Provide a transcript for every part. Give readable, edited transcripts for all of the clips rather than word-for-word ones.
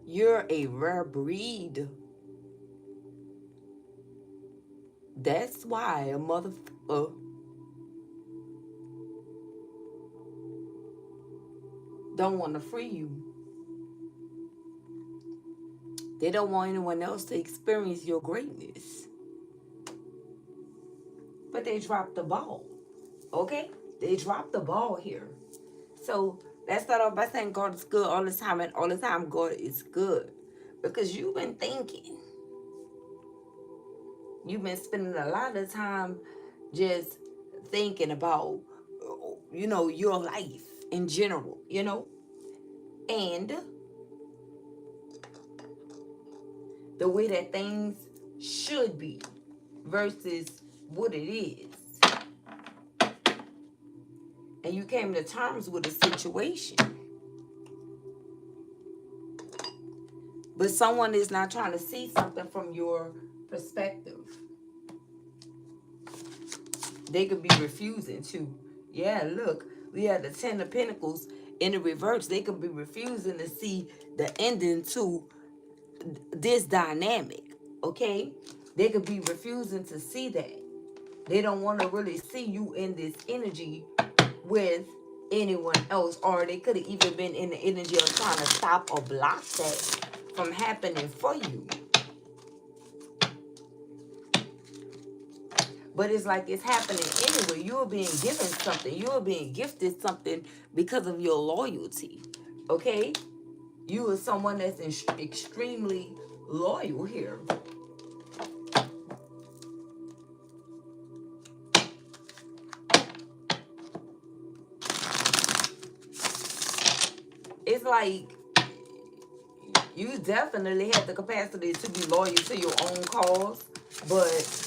You're a rare breed. That's why a motherfucker don't want to free you. They don't want anyone else to experience your greatness. But they dropped the ball. Okay? They dropped the ball here. So let's start off by saying God is good all the time, and all the time God is good. Because you've been thinking. You've been spending a lot of time just thinking about, your life in general. And the way that things should be versus what it is. And you came to terms with a situation. But someone is not trying to see something from your perspective. They could be refusing to. Yeah, look, we had the Ten of Pentacles in the reverse. They could be refusing to see the ending to this dynamic. Okay? They could be refusing to see that. They don't want to really see you in this energy with anyone else, or they could have even been in the energy of trying to stop or block that from happening for you. But it's like it's happening anyway. You're being given something. You're being gifted something because of your loyalty. Okay? You are someone that's extremely loyal here. It's like you definitely have the capacity to be loyal to your own cause, but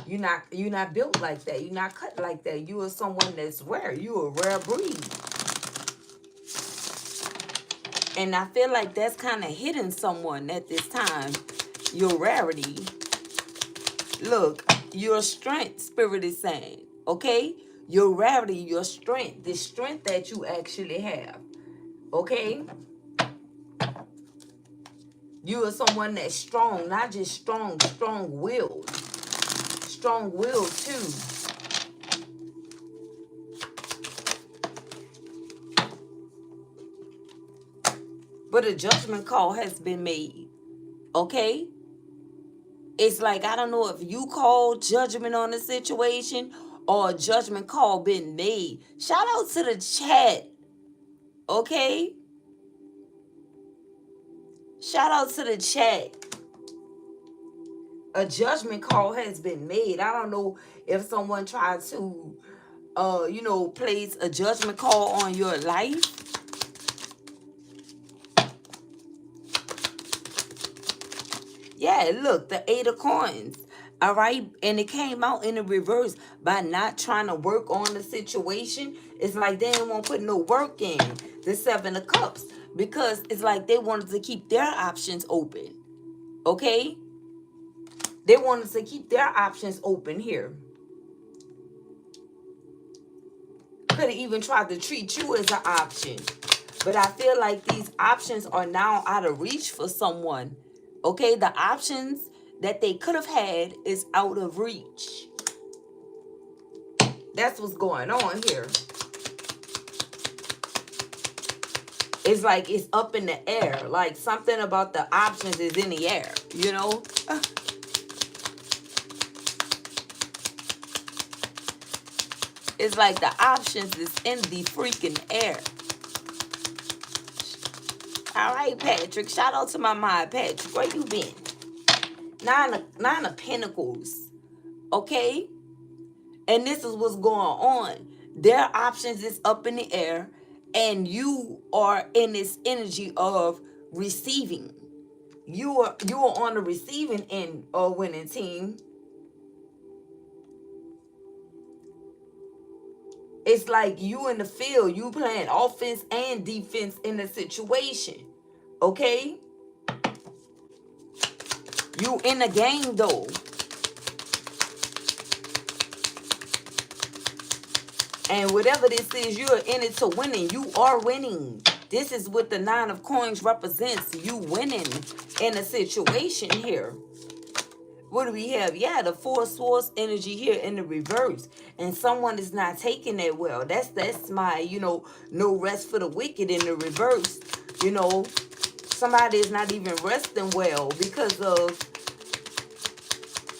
you're not built like that. You're not cut like that. You are someone that's rare. You're a rare breed. And I feel like that's kind of hitting someone at this time. Your rarity. Look, your strength, Spirit is saying. Okay? Your rarity, your strength. The strength that you actually have. Okay? You are someone that's strong. Not just strong, strong-willed. Strong-willed too. But a judgment call has been made. Okay? It's like, I don't know if you called judgment on the situation or a judgment call been made. Shout out to the chat. Okay? Shout out to the chat. A judgment call has been made. I don't know if someone tried to, place a judgment call on your life. Yeah, look, the Eight of Coins. All right. And it came out in the reverse by not trying to work on the situation. It's like they didn't want to put no work in. The Seven of Cups. Because it's like they wanted to keep their options open. Okay? They wanted to keep their options open here. Could have even tried to treat you as an option. But I feel like these options are now out of reach for someone. Okay? The options that they could have had is out of reach. That's what's going on here. It's like it's up in the air. Like something about the options is in the air, you know? It's like the options is in the freaking air. All right, Patrick. Shout out to my mind, Patrick. Where you been? Nine of Pentacles. Okay? And this is what's going on. Their options is up in the air. And you are in this energy of receiving. You are on the receiving end of winning team. It's like you in the field. You playing offense and defense in the situation. Okay? You in the game though. And whatever this is, you're in it to winning. You are winning. This is what the Nine of Coins represents. You winning in a situation here. What do we have? Yeah, the Four of Swords energy here in the reverse. And someone is not taking that well. That's my, no rest for the wicked in the reverse. Somebody is not even resting well because of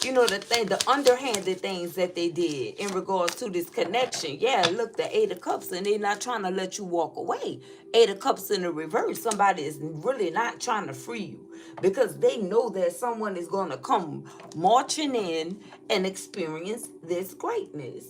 the underhanded things that they did in regards to this connection. Yeah, look, the Eight of Cups, and they're not trying to let you walk away. Eight of Cups in the reverse. Somebody is really not trying to free you because they know that someone is going to come marching in and experience this greatness.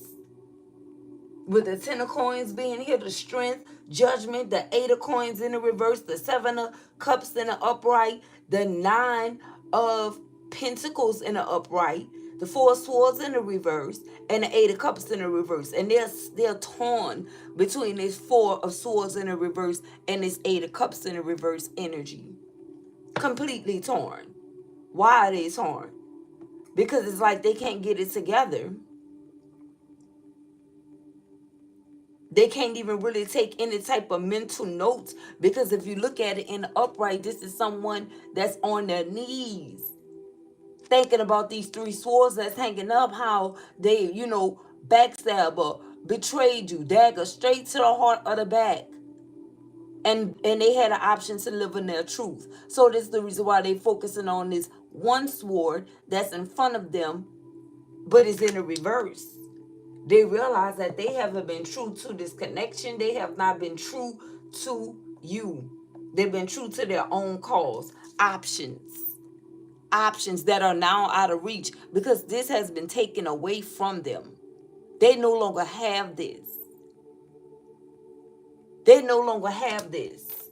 With the Ten of Coins being here, the strength, judgment, the Eight of Coins in the reverse, the Seven of Cups in the upright, the Nine of Pentacles in the upright, the Four of Swords in the reverse, and the Eight of Cups in the reverse. And they're torn between this Four of Swords in the reverse and this Eight of Cups in the reverse energy. Completely torn. Why are they torn? Because it's like they can't get it together. They can't even really take any type of mental notes, because if you look at it in the upright, this is someone that's on their knees thinking about these three swords that's hanging up, how they, backstab or betrayed you, dagger straight to the heart of the back. And they had an option to live in their truth. So this is the reason why they focusing on this one sword that's in front of them, but it's in the reverse. They realize that they haven't been true to this connection. They have not been true to you. They've been true to their own cause. Options that are now out of reach because this has been taken away from them. They no longer have this. They no longer have this.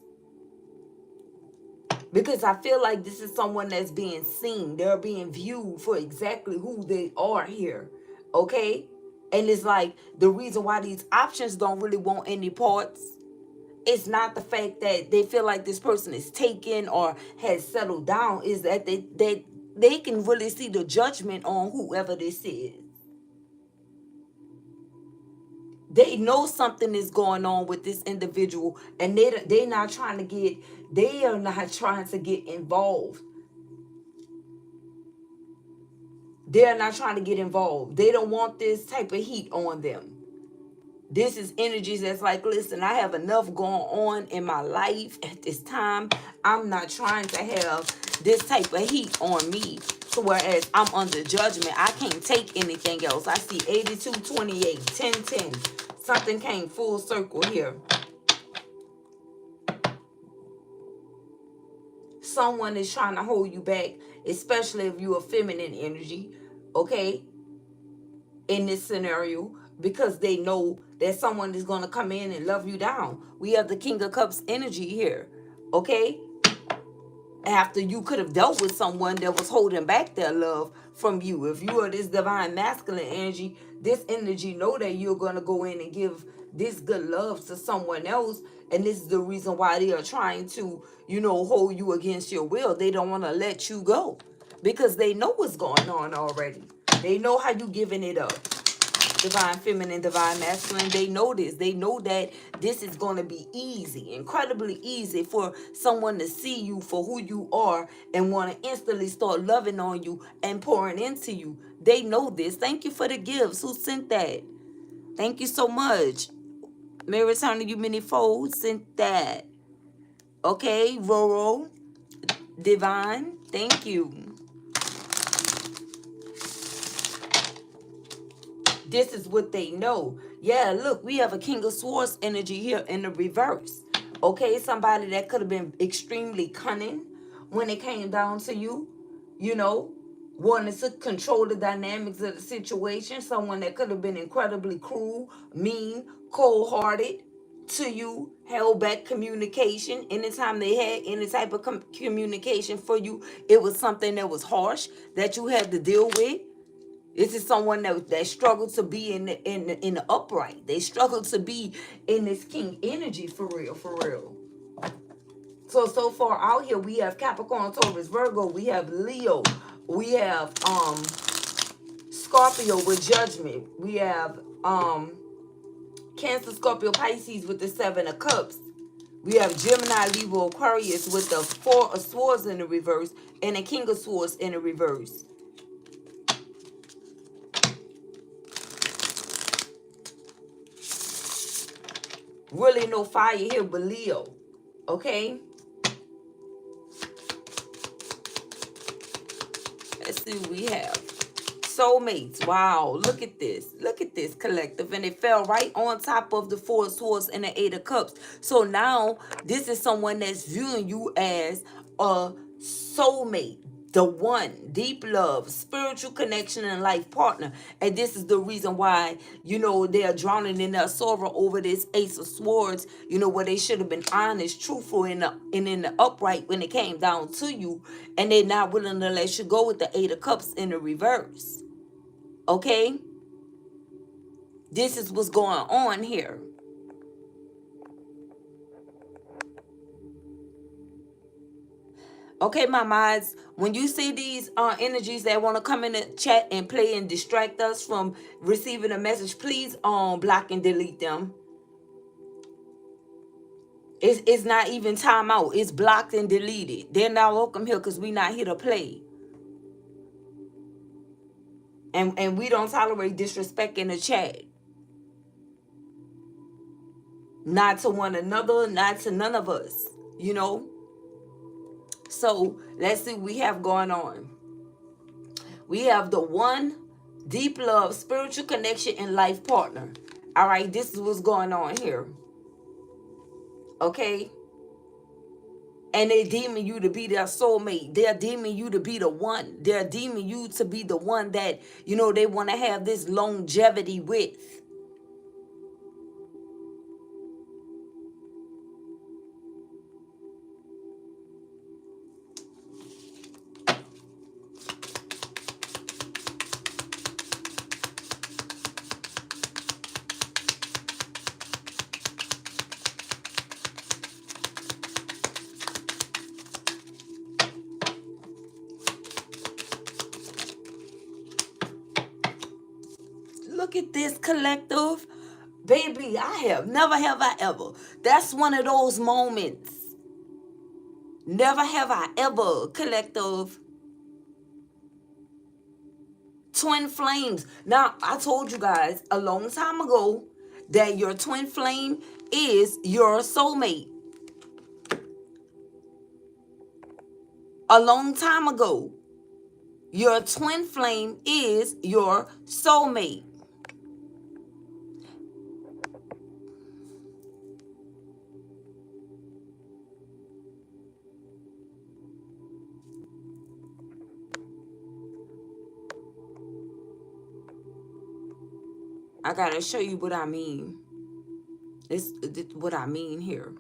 Because I feel like this is someone that's being seen. They're being viewed for exactly who they are here. Okay? And it's like the reason why these options don't really want any parts, it's not the fact that they feel like this person is taken or has settled down, is that they can really see the judgment on whoever this is. They know something is going on with this individual, and they are not trying to get involved. They're not trying to get involved. They don't want this type of heat on them. This is energies that's like, listen, I have enough going on in my life at this time. I'm not trying to have this type of heat on me. So whereas I'm under judgment, I can't take anything else. I see 82, 28, 10, 10. Something came full circle here. Someone is trying to hold you back, especially if you're a feminine energy, okay, in this scenario, because they know that someone is going to come in and love you down. We have the King of Cups energy here, okay? After you could have dealt with someone that was holding back their love from you. If you are this divine masculine energy, this energy know that you're going to go in and give this good love to someone else. And this is the reason why they are trying to, hold you against your will. They don't want to let you go because they know what's going on already. They know how you giving it up. Divine feminine, divine masculine, they know this. They know that this is going to be easy, incredibly easy for someone to see you for who you are and want to instantly start loving on you and pouring into you. They know this. Thank you for the gifts. Who sent that? Thank you so much. May I return to you many folds. Sent that. Okay, Roro, divine, thank you. This is what they know. Yeah, look, we have a King of Swords energy here in the reverse. Okay, somebody that could have been extremely cunning when it came down to you, wanting to control the dynamics of the situation. Someone that could have been incredibly cruel, mean, cold-hearted to you, held back communication. Anytime they had any type of communication for you, it was something that was harsh that you had to deal with. This is someone that struggled to be in the upright. They struggled to be in this king energy for real, for real. So far out here, we have Capricorn, Taurus, Virgo. We have Leo. We have Scorpio with judgment. We have Cancer, Scorpio, Pisces with the Seven of Cups. We have Gemini, Libra, Aquarius with the Four of Swords in the reverse and the King of Swords in the reverse. Really no fire here but Leo. Okay? Let's see what we have. Soulmates. Wow, look at this. Look at this, collective. And it fell right on top of the Four of Swords and the Eight of Cups. So now this is someone that's viewing you as a soulmate. The one, deep love, spiritual connection, and life partner. And this is the reason why, they're drowning in their sorrow over this Ace of Swords, where they should have been honest, truthful, and in the upright when it came down to you. And they're not willing to let you go with the Eight of Cups in the reverse. Okay? This is what's going on here. Okay, my minds, when you see these energies that want to come in the chat and play and distract us from receiving a message, please block and delete them. It's not even time out. It's blocked and deleted. They're not welcome here because we're not here to play. And we don't tolerate disrespect in the chat. Not to one another, not to none of us, So let's see what we have going on. We have the one, deep love, spiritual connection, and life partner. All right, this is what's going on here. Okay? And they're deeming you to be their soulmate. They're deeming you to be the one. They're deeming you to be the one that, they want to have this longevity with. Look at this, collective. Baby, never have I ever. That's one of those moments. Never have I ever, collective. Twin flames. Now, I told you guys a long time ago that your twin flame is your soulmate. A long time ago, your twin flame is your soulmate. I gotta show you what I mean. It's what I mean here.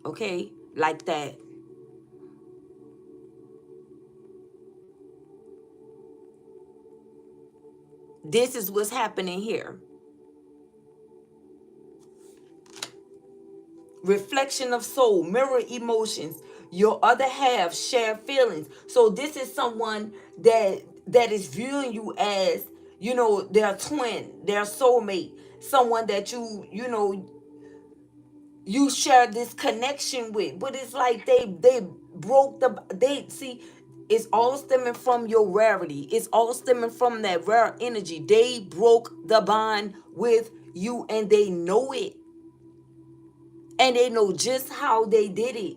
Okay? Like that. This is what's happening here. Reflection of soul, mirror emotions. Your other half share feelings. So this is someone that is viewing you as, their twin, their soulmate, someone that you share this connection with. But it's like they broke it's all stemming from your rarity. It's all stemming from that rare energy. They broke the bond with you and they know it. And they know just how they did it.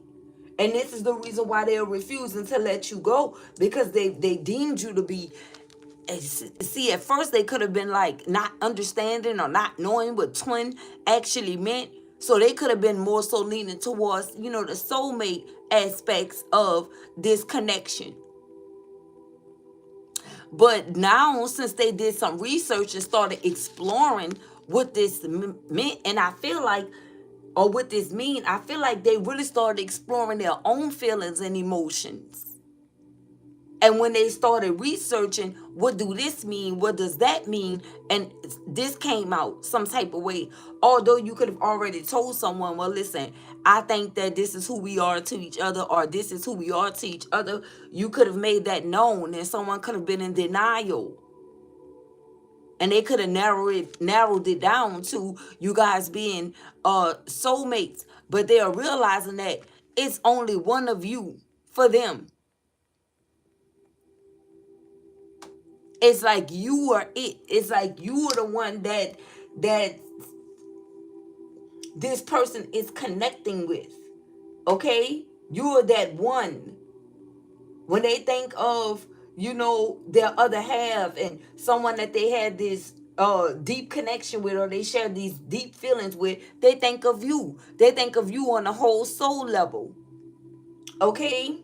And this is the reason why they're refusing to let you go. Because they deemed you to be... See, at first they could have been like not understanding or not knowing what twin actually meant. So they could have been more so leaning towards, the soulmate aspects of this connection. But now, since they did some research and started exploring what this meant, and I feel like, or what this mean, I feel like they really started exploring their own feelings and emotions. And when they started researching, what do this mean? What does that mean? And this came out some type of way. Although you could have already told someone, well, listen, I think that this is who we are to each other, or this is who we are to each other. You could have made that known, and someone could have been in denial. And they could have narrowed it down to you guys being soulmates, but they are realizing that it's only one of you for them. It's like you are it. It's like you are the one that this person is connecting with. Okay? You are that one. When they think of, their other half and someone that they had this deep connection with, or they share these deep feelings with, they think of you. They think of you on a whole soul level. Okay?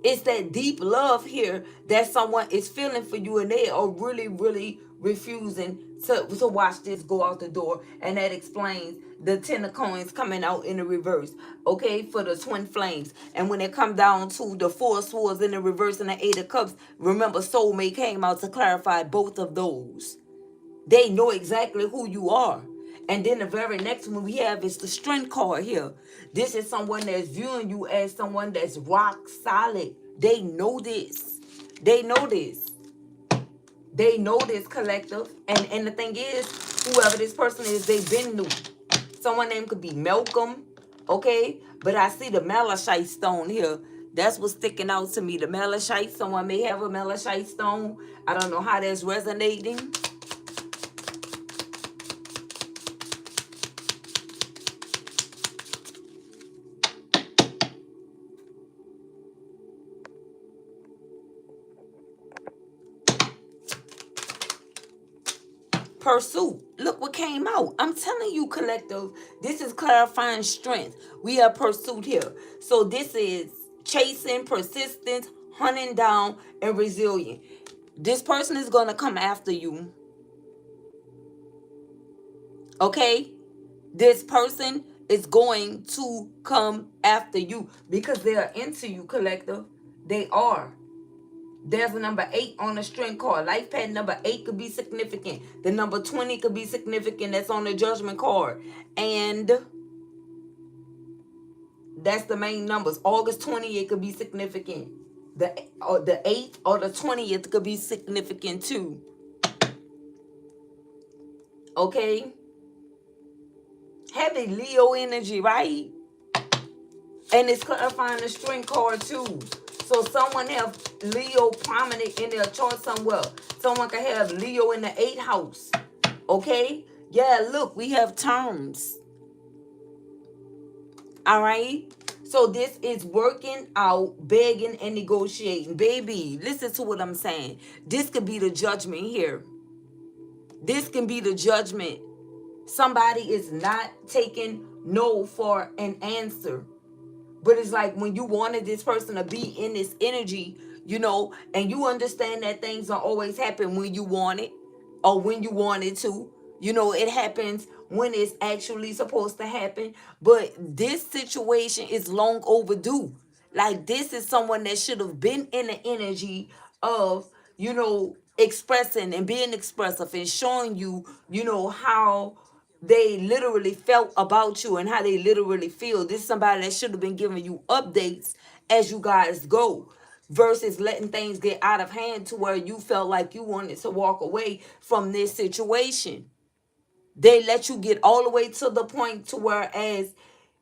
It's that deep love here that someone is feeling for you, and they are really, really refusing to watch this go out the door. And that explains the 10 of coins coming out in the reverse, okay, for the twin flames. And when it come down to the 4 swords in the reverse and the 8 of cups, remember soulmate came out to clarify both of those. They know exactly who you are. And then the very next one we have is the strength card here. This is someone that's viewing you as someone that's rock solid. They know this. They know this. They know this, collective. And the thing is, whoever this person is, they've been new. Someone name could be Malcolm, okay? But I see the malachite stone here. That's what's sticking out to me. The malachite, someone may have a malachite stone. I don't know how that's resonating. Pursuit. Look what came out. I'm telling you, collective, this is clarifying strength. We have pursuit here. So this is chasing, persistence, hunting down, and resilient. This person is going to come after you. Okay? This person is going to come after you because they are into you, collective. They are. There's a number 8 on the string card. Life path number 8 could be significant. The number 20 could be significant. That's on the judgment card. And that's the main numbers. August 20th could be significant. The 8th or the 20th could be significant too. Okay? Heavy Leo energy, right? And it's clarifying the string card too. So someone have Leo prominent in their chart somewhere. Someone can have Leo in the 8th house. Okay? Yeah, look, we have terms. All right? So this is working out, begging, and negotiating. Baby, listen to what I'm saying. This could be the judgment here. This can be the judgment. Somebody is not taking no for an answer. But it's like when you wanted this person to be in this energy, and you understand that things don't always happen when you want it or when you want it to. It happens when it's actually supposed to happen. But this situation is long overdue. Like, this is someone that should have been in the energy of, expressing and being expressive and showing you, how they literally felt about you and how they literally feel. This is somebody that should have been giving you updates as you guys go, versus letting things get out of hand to where you felt like you wanted to walk away from this situation. They let you get all the way to the point to where as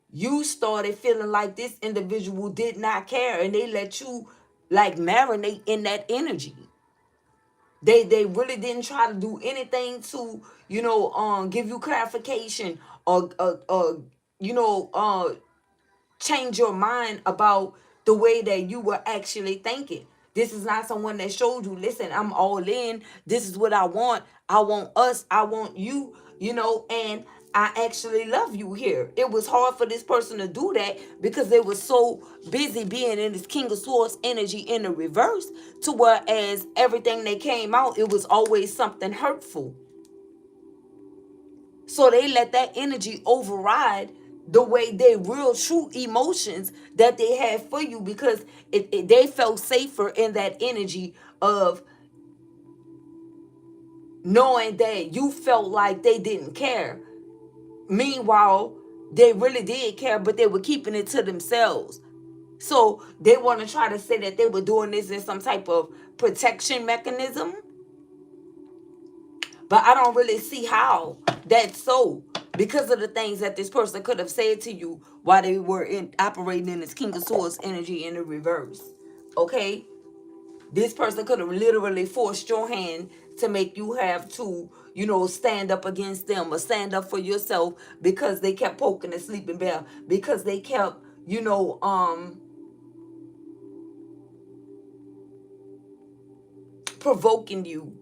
you started feeling like this individual did not care, and they let you like marinate in that energy. They really didn't try to do anything to, give you clarification or change your mind about the way that you were actually thinking. This is not someone that showed you, listen, I'm all in. This is what I want. I want us. I want you, and I actually love you here. It was hard for this person to do that because they were so busy being in this King of Swords energy in the reverse, to whereas everything that came out, it was always something hurtful. So they let that energy override the way their real true emotions that they had for you, because they felt safer in that energy of knowing that you felt like they didn't care. Meanwhile, they really did care, but they were keeping it to themselves. So they want to try to say that they were doing this in some type of protection mechanism. But I don't really see how that's so, because of the things that this person could have said to you while they were operating in this King of Swords energy in the reverse. Okay? This person could have literally forced your hand to make you have to, stand up against them or stand up for yourself, because they kept poking the sleeping bear, because they kept, provoking you.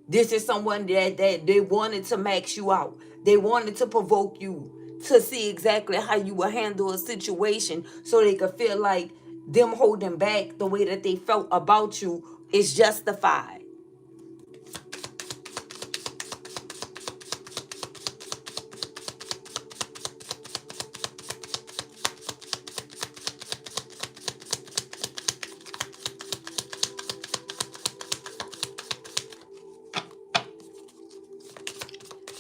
This is someone that they wanted to max you out. They wanted to provoke you to see exactly how you will handle a situation, so they could feel like them holding back the way that they felt about you is justified.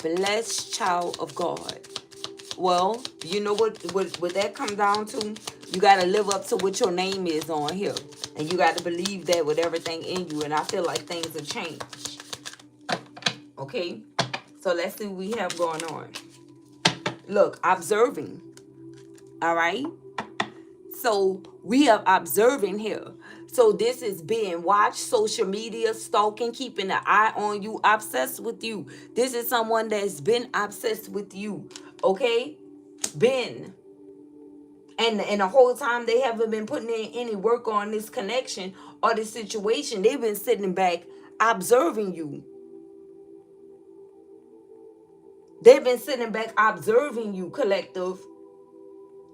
Blessed child of God. Well, you know what that comes down to? You got to live up to what your name is on here. And you got to believe that with everything in you. And I feel like things have changed. Okay? So let's see what we have going on. Look, observing. All right? So we are observing here. So this is being watched, social media, stalking, keeping an eye on you, obsessed with you. This is someone that's been obsessed with you. Okay? Been. And the whole time they haven't been putting in any work on this connection or this situation. They've been sitting back observing you. They've been sitting back observing you, collective.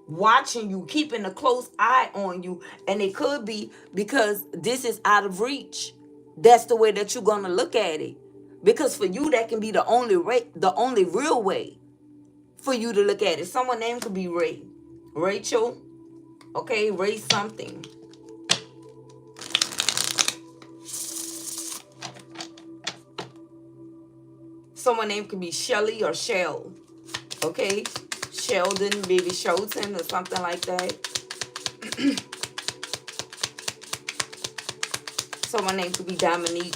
Watching you, keeping a close eye on you. And it could be because this is out of reach. That's the way that you're going to look at it. Because for you, that can be the only real way for you to look at it. Someone's name could be Ray. Rachel. Okay, Ray something. Someone's name could be Shelly or Shell. Okay, Sheldon, maybe Shelton or something like that. Someone's name could be Dominique.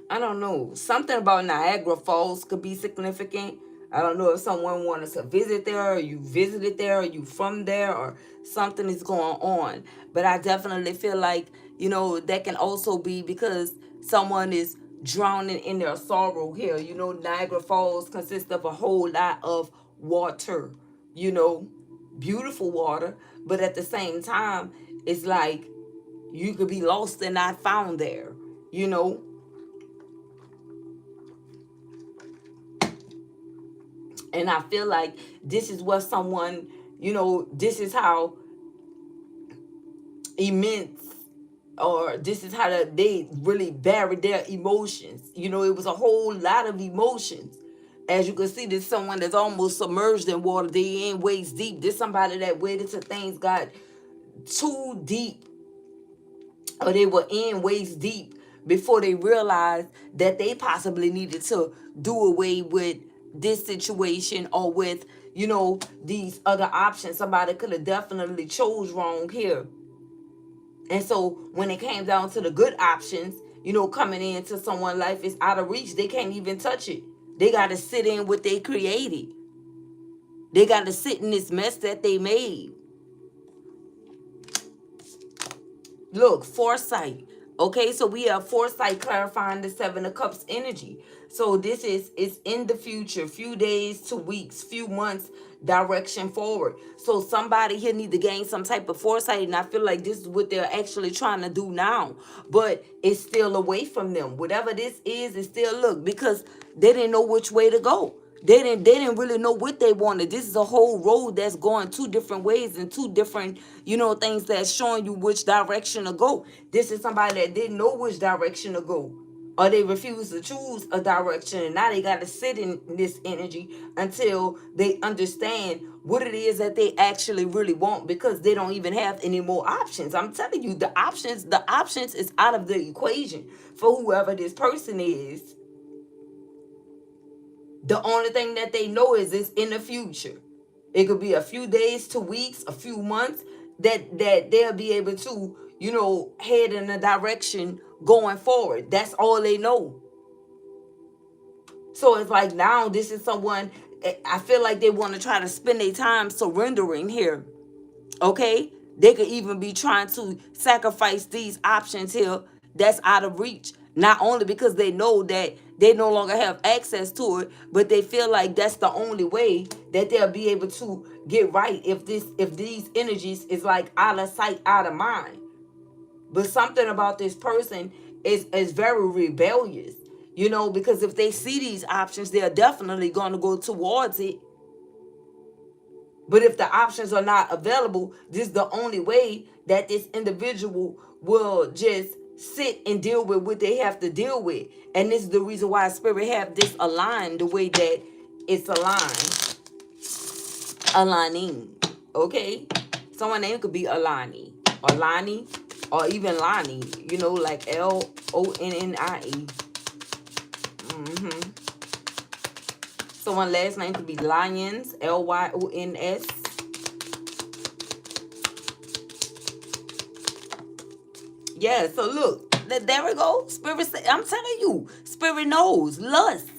I don't know. Something about Niagara Falls could be significant. I don't know if someone wanted to visit there, or you visited there, or you from there, or something is going on. But I definitely feel like, that can also be because someone is drowning in their sorrow here. Niagara Falls consists of a whole lot of water, beautiful water. But at the same time, it's like you could be lost and not found there, And I feel like this is what someone, this is how immense, or this is how they really buried their emotions. It was a whole lot of emotions. As you can see, there's someone that's almost submerged in water. They in waist deep. There's somebody that waited till things got too deep, or they were in waist deep, before they realized that they possibly needed to do away with this situation, or with, these other options. Somebody could have definitely chose wrong here. And so when it came down to the good options, coming into someone's life is out of reach. They can't even touch it. They got to sit in what they created. They got to sit in this mess that they made. Look, foresight. Okay, so we have foresight clarifying the Seven of Cups energy. So this is in the future, few days to weeks, few months, direction forward. So somebody here need to gain some type of foresight, and I feel like this is what they're actually trying to do now. But it's still away from them. Whatever this is, it's still, look, because they didn't know which way to go. They didn't really know what they wanted. This is a whole road that's going two different ways, and two different, things that's showing you which direction to go. This is somebody that didn't know which direction to go, or they refused to choose a direction, and now they got to sit in this energy until they understand what it is that they actually really want, because they don't even have any more options. I'm telling you, the options is out of the equation for whoever this person is. The only thing that they know is it's in the future. It could be a few days to weeks, a few months, that they'll be able to, head in a direction going forward. That's all they know. So it's like now this is someone, I feel like they want to try to spend their time surrendering here. Okay? They could even be trying to sacrifice these options here that's out of reach. Not only because they know that they no longer have access to it, but they feel like that's the only way that they'll be able to get right if these energies is like out of sight, out of mind. But something about this person is very rebellious, because if they see these options, they're definitely going to go towards it. But if the options are not available, this is the only way that this individual will just sit and deal with what they have to deal with. And this is the reason why Spirit have this aligned the way that it's aligning. Okay? Someone's name could be Alani, or Lani, or even Lani, like Lonnie. Someone's last name could be Lyons, Lyons. Yeah, so look, there we go. Spirit, I'm telling you, Spirit knows lust.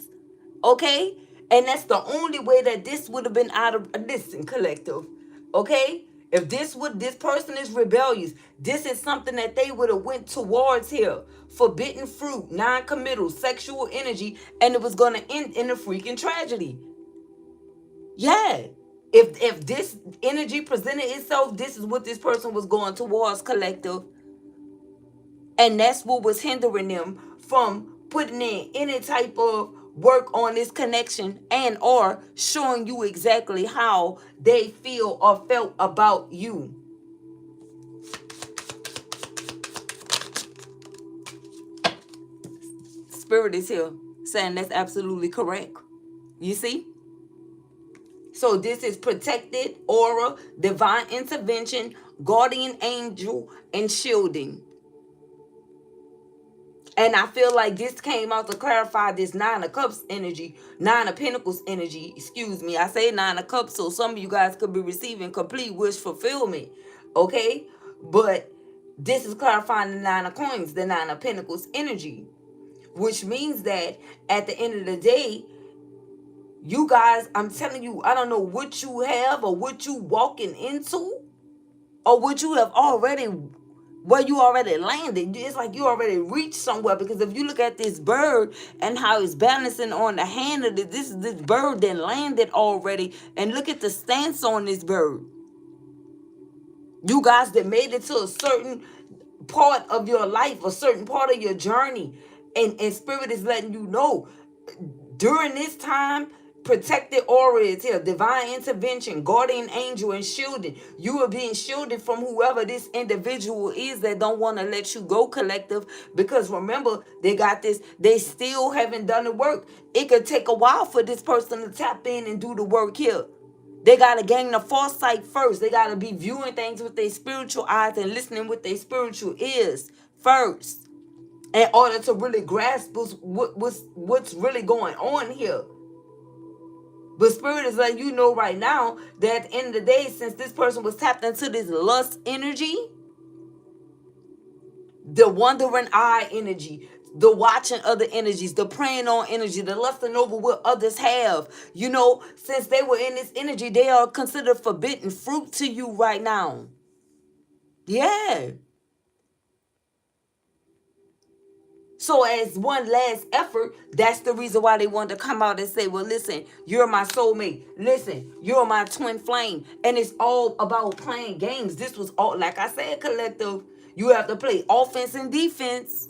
Okay? And that's the only way that this would have been out of, listen, collective. Okay? If this person is rebellious, this is something that they would have went towards here. Forbidden fruit, non-committal, sexual energy, and it was going to end in a freaking tragedy. Yeah. If this energy presented itself, this is what this person was going towards, collective. And that's what was hindering them from putting in any type of work on this connection and or showing you exactly how they feel or felt about you. Spirit is here saying that's absolutely correct. You see? So this is protected aura, divine intervention, guardian angel, and shielding. And I feel like this came out to clarify this Nine of Cups energy, Nine of Pentacles energy, excuse me. I say Nine of Cups, so some of you guys could be receiving complete wish fulfillment, okay? But this is clarifying the Nine of Coins, the Nine of Pentacles energy, which means that at the end of the day, you guys, I'm telling you, I don't know what you have or what you walking into or what you have already, where you already landed. It's like you already reached somewhere, because if you look at this bird and how it's balancing on the hand of this bird that landed already, and look at the stance on this bird. You guys that made it to a certain part of your life, a certain part of your journey, and Spirit is letting you know during this time, protected aura is here, divine intervention, guardian angel, and shielding. You are being shielded from whoever this individual is that don't want to let you go, collective. Because remember, they got this, they still haven't done the work. It could take a while for this person to tap in and do the work here. They got to gain the foresight first. They got to be viewing things with their spiritual eyes and listening with their spiritual ears first, in order to really grasp what's really going on here. But Spirit is letting you know right now that at the end of the day, since this person was tapped into this lust energy, the wandering eye energy, the watching other energies, the preying on energy, the lusting over what others have, since they were in this energy, they are considered forbidden fruit to you right now. Yeah. So as one last effort, that's the reason why they wanted to come out and say, well, listen, you're my soulmate. Listen, you're my twin flame. And it's all about playing games. This was all, like I said, collective. You have to play offense and defense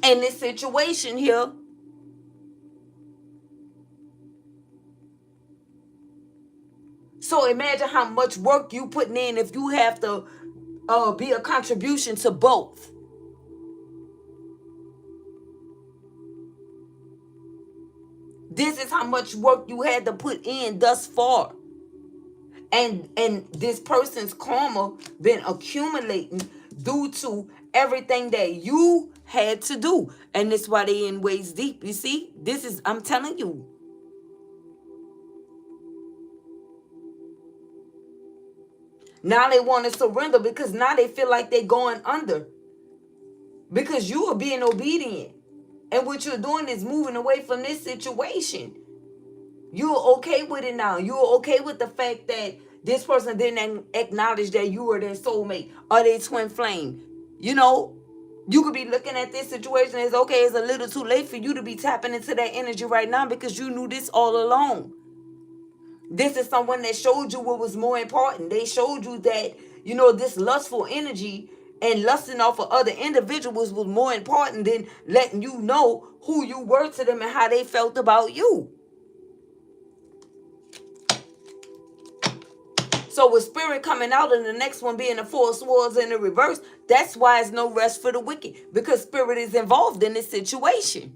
in this situation here. So imagine how much work you putting in if you have to be a contribution to both. This is how much work you had to put in thus far. And this person's karma been accumulating due to everything that you had to do. And that's why they in ways deep. You see, this is, I'm telling you. Now they want to surrender because now they feel like they're going under. Because you are being obedient. And what you're doing is moving away from this situation. You're okay with it now. You're okay with the fact that this person didn't acknowledge that you were their soulmate or their twin flame. You know, you could be looking at this situation as, okay, it's a little too late for you to be tapping into that energy right now because you knew this all along. This is someone that showed you what was more important. They showed you that, you know, this lustful energy and lusting off of other individuals was more important than letting you know who you were to them and how they felt about you. So with spirit coming out and the next one being the four of swords in the reverse, that's why it's no rest for the wicked. Because spirit is involved in this situation.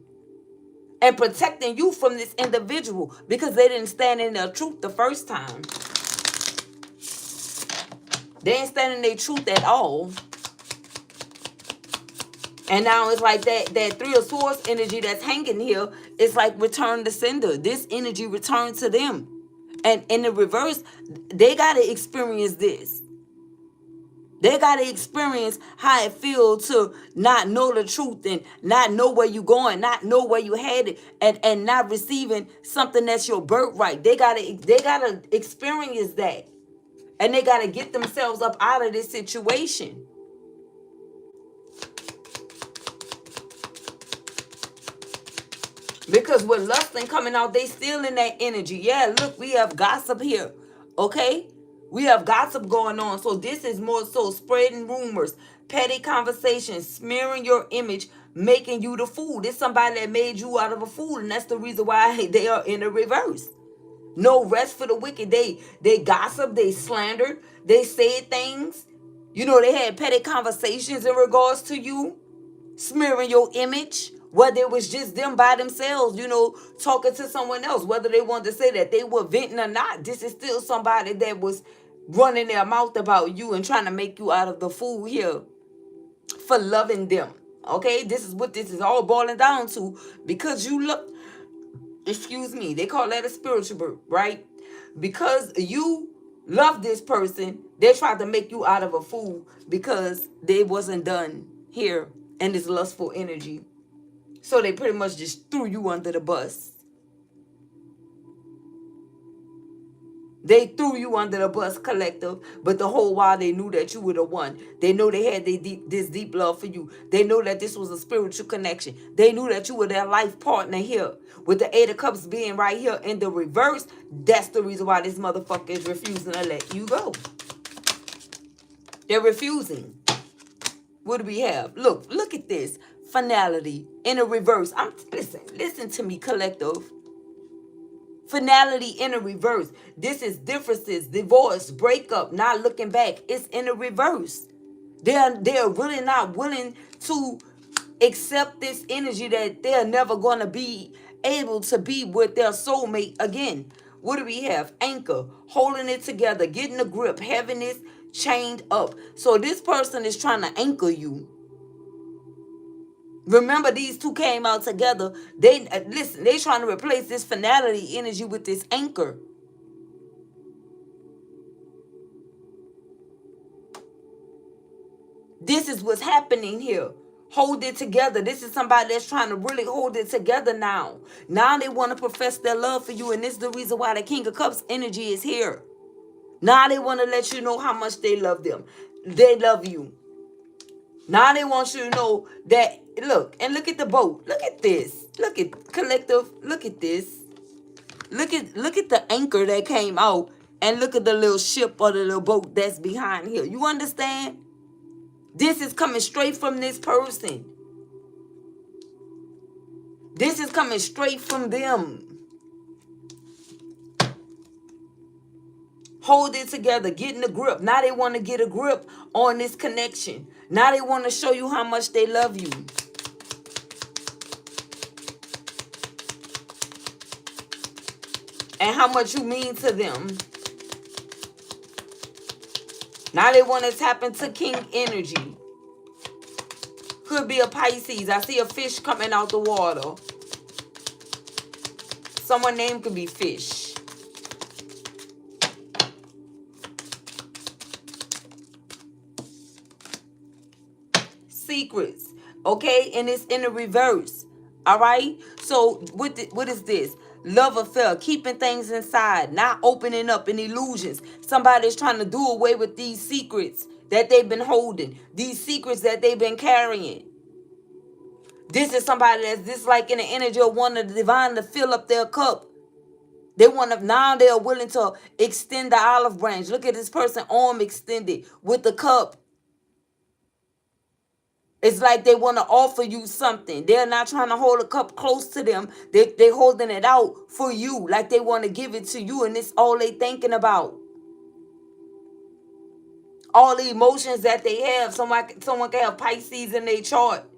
And protecting you from this individual because they didn't stand in their truth the first time. They didn't stand in their truth at all. And now it's like that three of swords energy that's hanging here. It's like return to sender. This energy returned to them. And in the reverse, they got to experience this. They got to experience how it feels to not know the truth and not know where you're going, not know where you headed, and not receiving something that's your birthright. They gotta experience that. And they got to get themselves up out of this situation. Because with lust and coming out, they still in that energy. Yeah, look, we have gossip here. Okay? We have gossip going on. So this is more so spreading rumors, petty conversations, smearing your image, making you the fool. This somebody that made you out of a fool. And that's the reason why they are in the reverse. No rest for the wicked. They gossip, they slandered, they said things. You know, they had petty conversations in regards to you, smearing your image. Whether it was just them by themselves, you know, talking to someone else, whether they wanted to say that they were venting or not, this is still somebody that was running their mouth about you and trying to make you out of the fool here for loving them. Okay, this is what this is all boiling down to. Because you look, excuse me, they call that a spiritual birth, right? Because you love this person, they tried to make you out of a fool because they wasn't done here in this lustful energy. So they pretty much just threw you under the bus. They threw you under the bus, collective. But the whole while they knew that you were the one. They know they had this deep love for you. They know that this was a spiritual connection. They knew that you were their life partner here. With the Eight of Cups being right here in the reverse, that's the reason why this motherfucker is refusing to let you go. They're refusing. What do we have? Look at this. Finality in a reverse. Listen to me, collective. Finality in a reverse. This is differences, divorce, breakup, not looking back. It's in a reverse. They're really not willing to accept this energy that they're never going to be able to be with their soulmate again. What do we have? Anchor, holding it together, getting a grip, heaviness, chained up. So this person is trying to anchor you. Remember, these two came out together. They trying to replace this finality energy with this anchor. This is what's happening here. Hold it together. This is somebody that's trying to really hold it together now. Now they want to profess their love for you, and this is the reason why the King of Cups energy is here. Now they want to let you know how much they love them. They love you. Now they want you to know that, look at the boat. Look at this. Look at collective. Look at this. Look at the anchor that came out, and look at the little ship or the little boat that's behind here. You understand? This is coming straight from this person. This is coming straight from them. Hold it together, getting a grip. Now they want to get a grip on this connection. Now they want to show you how much they love you. And how much you mean to them. Now they want to tap into King energy. Could be a Pisces. I see a fish coming out the water. Someone's name could be Fish. secrets, okay? And it's in the reverse, all right? So what is this? Love affair, keeping things inside, not opening up in illusions. Somebody's trying to do away with these secrets that they've been holding, these secrets that they've been carrying. This is somebody that's just like in the energy of wanting the divine to fill up their cup. They want to, now they are willing to extend the olive branch. Look at this person, arm extended with the cup. It's like they want to offer you something. They're not trying to hold a cup close to them. They holding it out for you, like they want to give it to you, and it's all they thinking about. All the emotions that they have. Someone can have Pisces in their chart,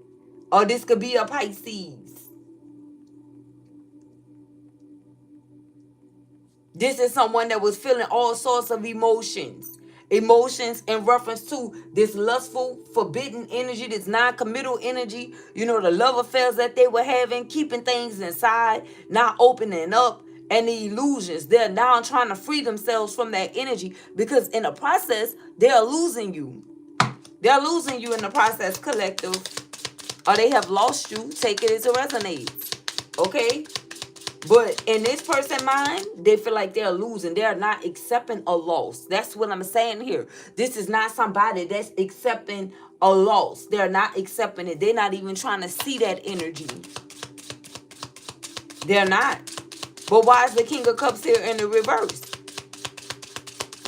or this could be a Pisces. This is someone that was feeling all sorts of emotions. Emotions in reference to this lustful, forbidden energy, this non-committal energy, you know, the love affairs that they were having, keeping things inside, not opening up, and the illusions. They're now trying to free themselves from that energy because in the process, they're losing you. They're losing you in the process, collective. Or they have lost you. Take it as it resonates. Okay? But in this person's mind, they feel like they're losing. They're not accepting a loss. That's what I'm saying here. This is not somebody that's accepting a loss. They're not accepting it. They're not even trying to see that energy. They're not. But why is the King of Cups here in the reverse?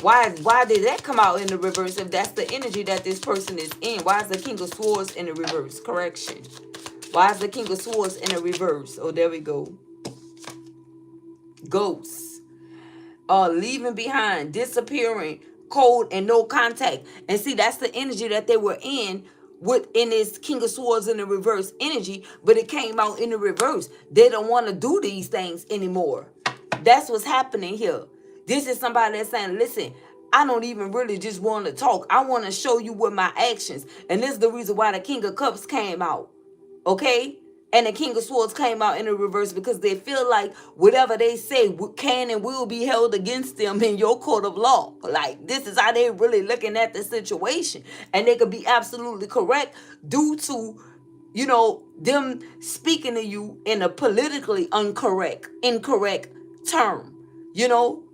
Why did that come out in the reverse if that's the energy that this person is in? Why is the King of Swords in the reverse? Correction. Why is the King of Swords in the reverse? Oh, there we go. Ghosts. Leaving behind, disappearing, cold, and no contact. And see, that's the energy that they were in within this King of Swords in the reverse energy, but it came out in the reverse. They don't want to do these things anymore. That's what's happening here. This is somebody that's saying, listen, I don't even really just want to talk. I want to show you with my actions. And this is the reason why the King of Cups came out. Okay? And the King of Swords came out in the reverse because they feel like whatever they say can and will be held against them in your court of law. Like, this is how they're really looking at the situation. And they could be absolutely correct due to, you know, them speaking to you in a politically incorrect term. You know?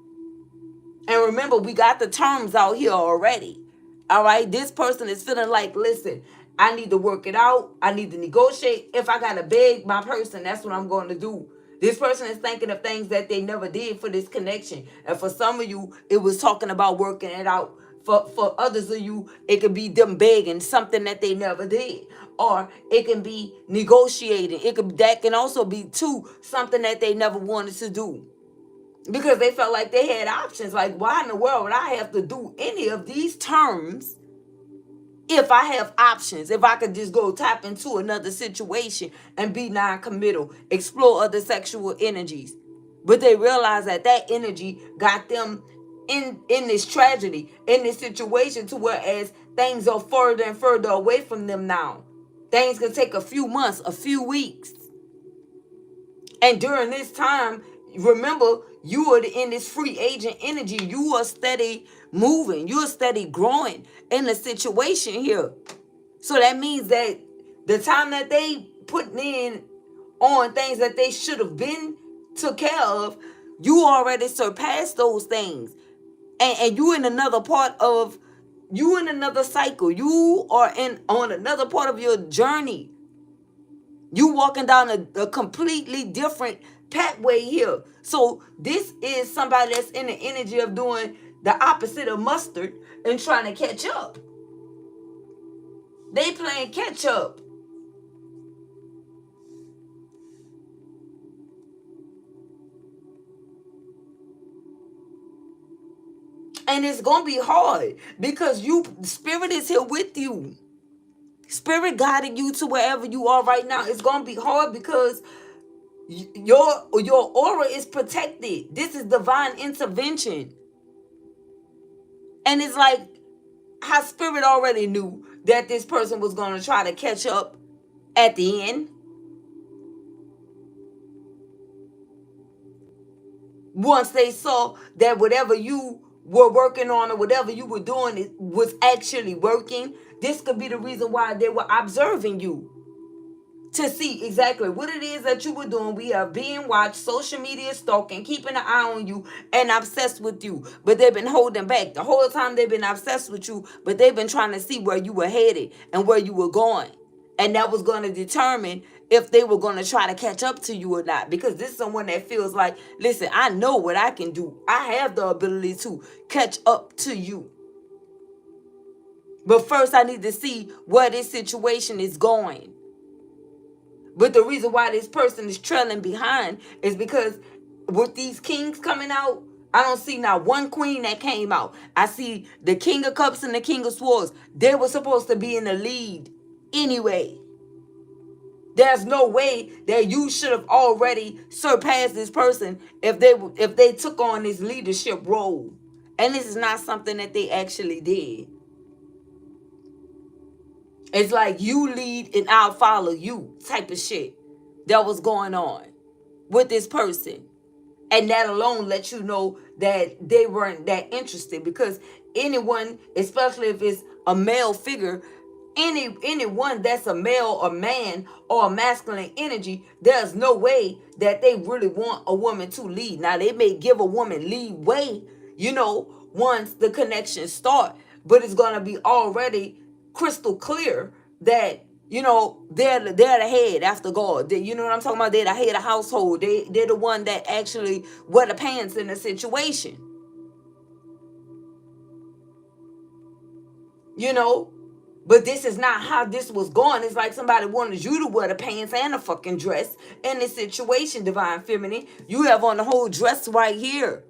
And remember, we got the terms out here already. All right? This person is feeling like, listen, I need to work it out. I need to negotiate. If I got to beg my person, that's what I'm going to do. This person is thinking of things that they never did for this connection. And for some of you, it was talking about working it out. For others of you, it could be them begging something that they never did. Or it can be negotiating. That can also be, too, something that they never wanted to do. Because they felt like they had options. Like, why in the world would I have to do any of these terms if I have options? If I could just go tap into another situation and be non-committal, explore other sexual energies. But they realized that that energy got them in this tragedy, in this situation, to whereas things are further and further away from them now. Things can take a few months, a few weeks. And during this time, remember, you are in this free agent energy. You are steady moving. You are steady growing in the situation here. So that means that the time that they put in on things that they should have been took care of, you already surpassed those things. And you in another part of, you in another cycle. You are on another part of your journey. You walking down a completely different pathway here. So this is somebody that's in the energy of doing the opposite of mustard and trying to catch up. They playing catch up. And it's going to be hard because Spirit is here with you. Spirit guiding you to wherever you are right now. It's going to be hard because your aura is protected. This is divine intervention. And it's like how Spirit already knew that this person was going to try to catch up at the end. Once they saw that whatever you were working on or whatever you were doing was actually working, This could be the reason why they were observing you, to see exactly what it is that you were doing. We are being watched, social media stalking, keeping an eye on you, and obsessed with you. But they've been holding back. The whole time they've been obsessed with you, but they've been trying to see where you were headed and where you were going. And that was going to determine if they were going to try to catch up to you or not. Because this is someone that feels like, listen, I know what I can do. I have the ability to catch up to you. But first, I need to see where this situation is going. But the reason why this person is trailing behind is because with these kings coming out, I don't see not one queen that came out. I see the King of Cups and the King of Swords. They were supposed to be in the lead anyway. There's no way that you should have already surpassed this person if they took on this leadership role. And this is not something that they actually did. It's like you lead and I'll follow you type of shit that was going on with this person. And that alone lets you know that they weren't that interested, because anyone, especially if it's a male figure, anyone that's a male or man or a masculine energy, there's no way that they really want a woman to lead. Now, they may give a woman leeway, once the connections start, but it's going to be already crystal clear that they're the head after God. You know what I'm talking about? They're the head of household. They're the one that actually wear the pants in the situation. But this is not how this was going. It's like somebody wanted you to wear the pants and a fucking dress in this situation, Divine Feminine. You have on the whole dress right here.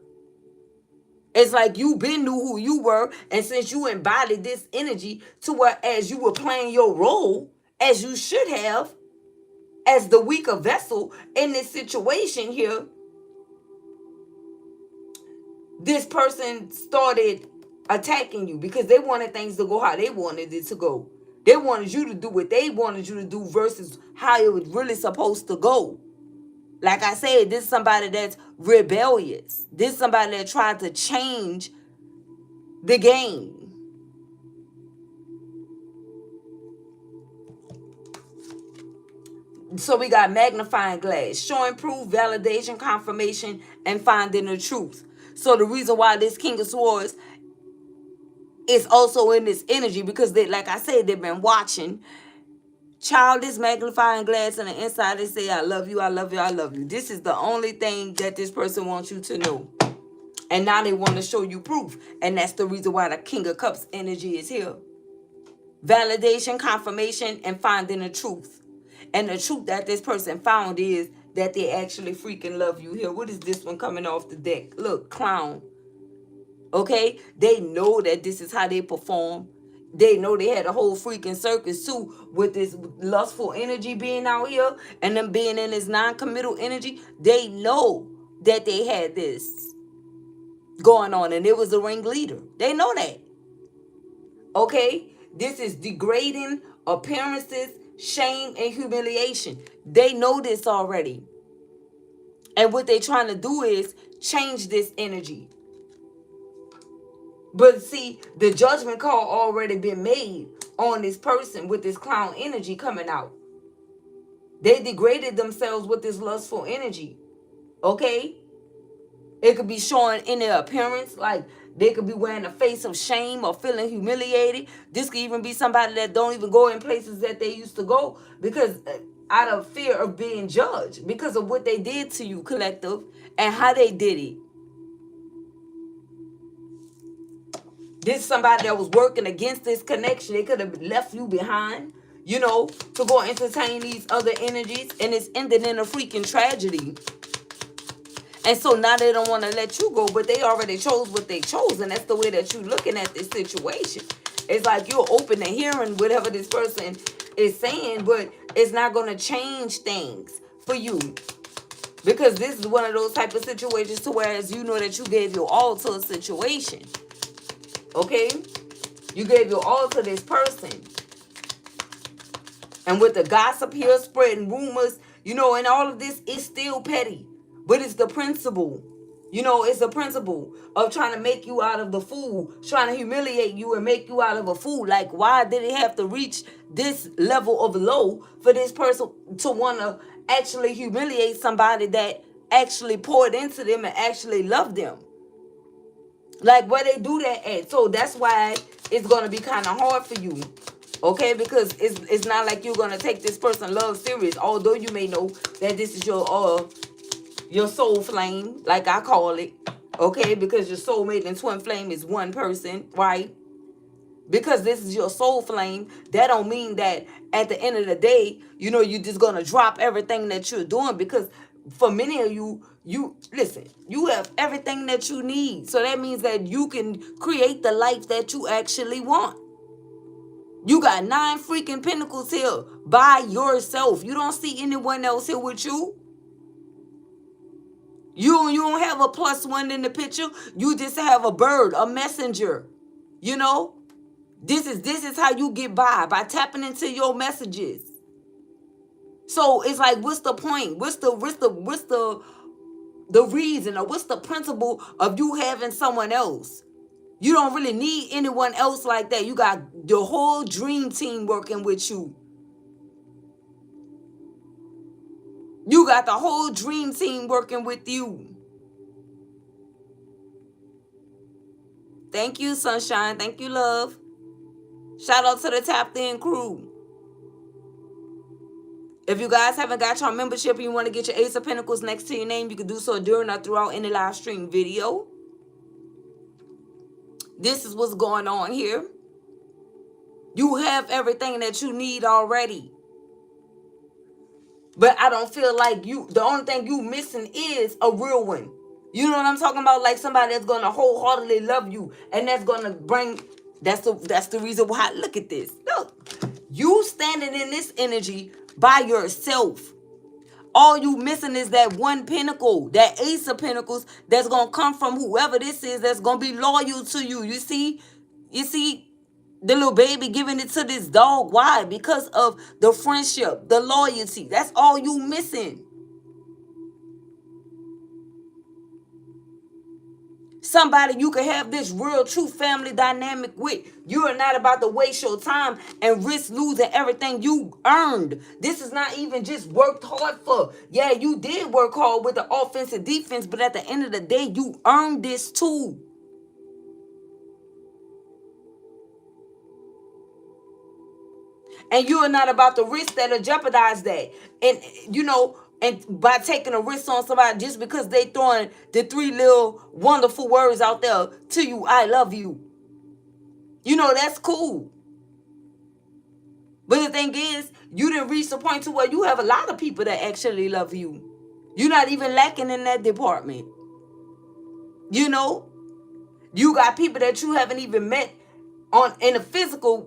It's like you been knew who you were, and since you embodied this energy to where as you were playing your role, as you should have, as the weaker vessel in this situation here, this person started attacking you because they wanted things to go how they wanted it to go. They wanted you to do what they wanted you to do versus how it was really supposed to go. Like I said, this is somebody that's rebellious. This is somebody that tried to change the game. So we got magnifying glass, showing proof, validation, confirmation, and finding the truth. So the reason why this King of Swords is also in this energy, because they, like I said, they've been watching. Child, this magnifying glass on the inside, they say, I love you, I love you, I love you. This is the only thing that this person wants you to know. And now they want to show you proof. And that's the reason why the King of Cups energy is here. Validation, confirmation, and finding the truth. And the truth that this person found is that they actually freaking love you here. What is this one coming off the deck? Look, clown. Okay? They know that this is how they perform. They know they had a whole freaking circus too, with this lustful energy being out here and them being in this non-committal energy. They know that they had this going on and it was the ringleader. They know that. Okay? This is degrading appearances, shame, and humiliation. They know this already. And what they're trying to do is change this energy. But see, the judgment call already been made on this person with this clown energy coming out. They degraded themselves with this lustful energy. Okay? It could be showing in their appearance, like they could be wearing a face of shame or feeling humiliated. This could even be somebody that don't even go in places that they used to go because out of fear of being judged because of what they did to you, collective, and how they did it. This is somebody that was working against this connection. They could have left you behind, to go entertain these other energies, and it's ended in a freaking tragedy. And so now they don't want to let you go, but they already chose what they chose, and that's the way that you're looking at this situation. It's like you're open to hearing whatever this person is saying, but it's not going to change things for you. Because this is one of those type of situations to whereas you know that you gave your all to a situation. Okay? You gave your all to this person. And with the gossip here, spreading rumors, and all of this is still petty. But it's the principle. You know, it's a principle of trying to make you out of the fool, trying to humiliate you and make you out of a fool. Like, why did it have to reach this level of low for this person to want to actually humiliate somebody that actually poured into them and actually loved them? Like, where they do that at? So that's why it's going to be kind of hard for you. Okay, because it's not like you're going to take this person love serious, although you may know that this is your soul flame, like I call it. Okay, because your soulmate and twin flame is one person, right? Because this is your soul flame, that don't mean that at the end of the day, you know, you're just gonna drop everything that you're doing. Because for many of you, you listen, you have everything that you need. So that means that you can create the life that you actually want. You got 9 freaking pentacles here by yourself. You don't see anyone else here with you. You don't have a +1 in the picture. You just have a bird, a messenger. You know, this is how you get by tapping into your messages. So it's like, what's the point? What's the reason, or what's the principle of you having someone else? You don't really need anyone else like that. You got the whole dream team working with you. You got the whole dream team working with you. Thank you, sunshine. Thank you, love. Shout out to the Tapped In crew. If you guys haven't got your membership and you want to get your Ace of Pentacles next to your name, you can do so during or throughout any live stream video. This is what's going on here. You have everything that you need already. But I don't feel like the only thing you missing is a real one. You know what I'm talking about? Like somebody that's going to wholeheartedly love you. And that's going to bring, that's the reason why, look at this. Look, you standing in this energy by yourself. All you missing is that one pentacle, that Ace of Pentacles that's going to come from whoever this is that's going to be loyal to you. You see the little baby giving it to this dog. Why? Because of the friendship, the loyalty. That's all you missing. Somebody you can have this real true family dynamic with. You are not about to waste your time and risk losing everything you earned. This is not even just worked hard for. Yeah, you did work hard with the offense and defense, but at the end of the day, you earned this too. And you are not about to risk that or jeopardize that. And, you know, and by taking a risk on somebody just because they throwing the 3 little wonderful words out there to you, I love you. You know, that's cool. But the thing is, you didn't reach the point to where you have a lot of people that actually love you. You're not even lacking in that department. You know, you got people that you haven't even met on a physical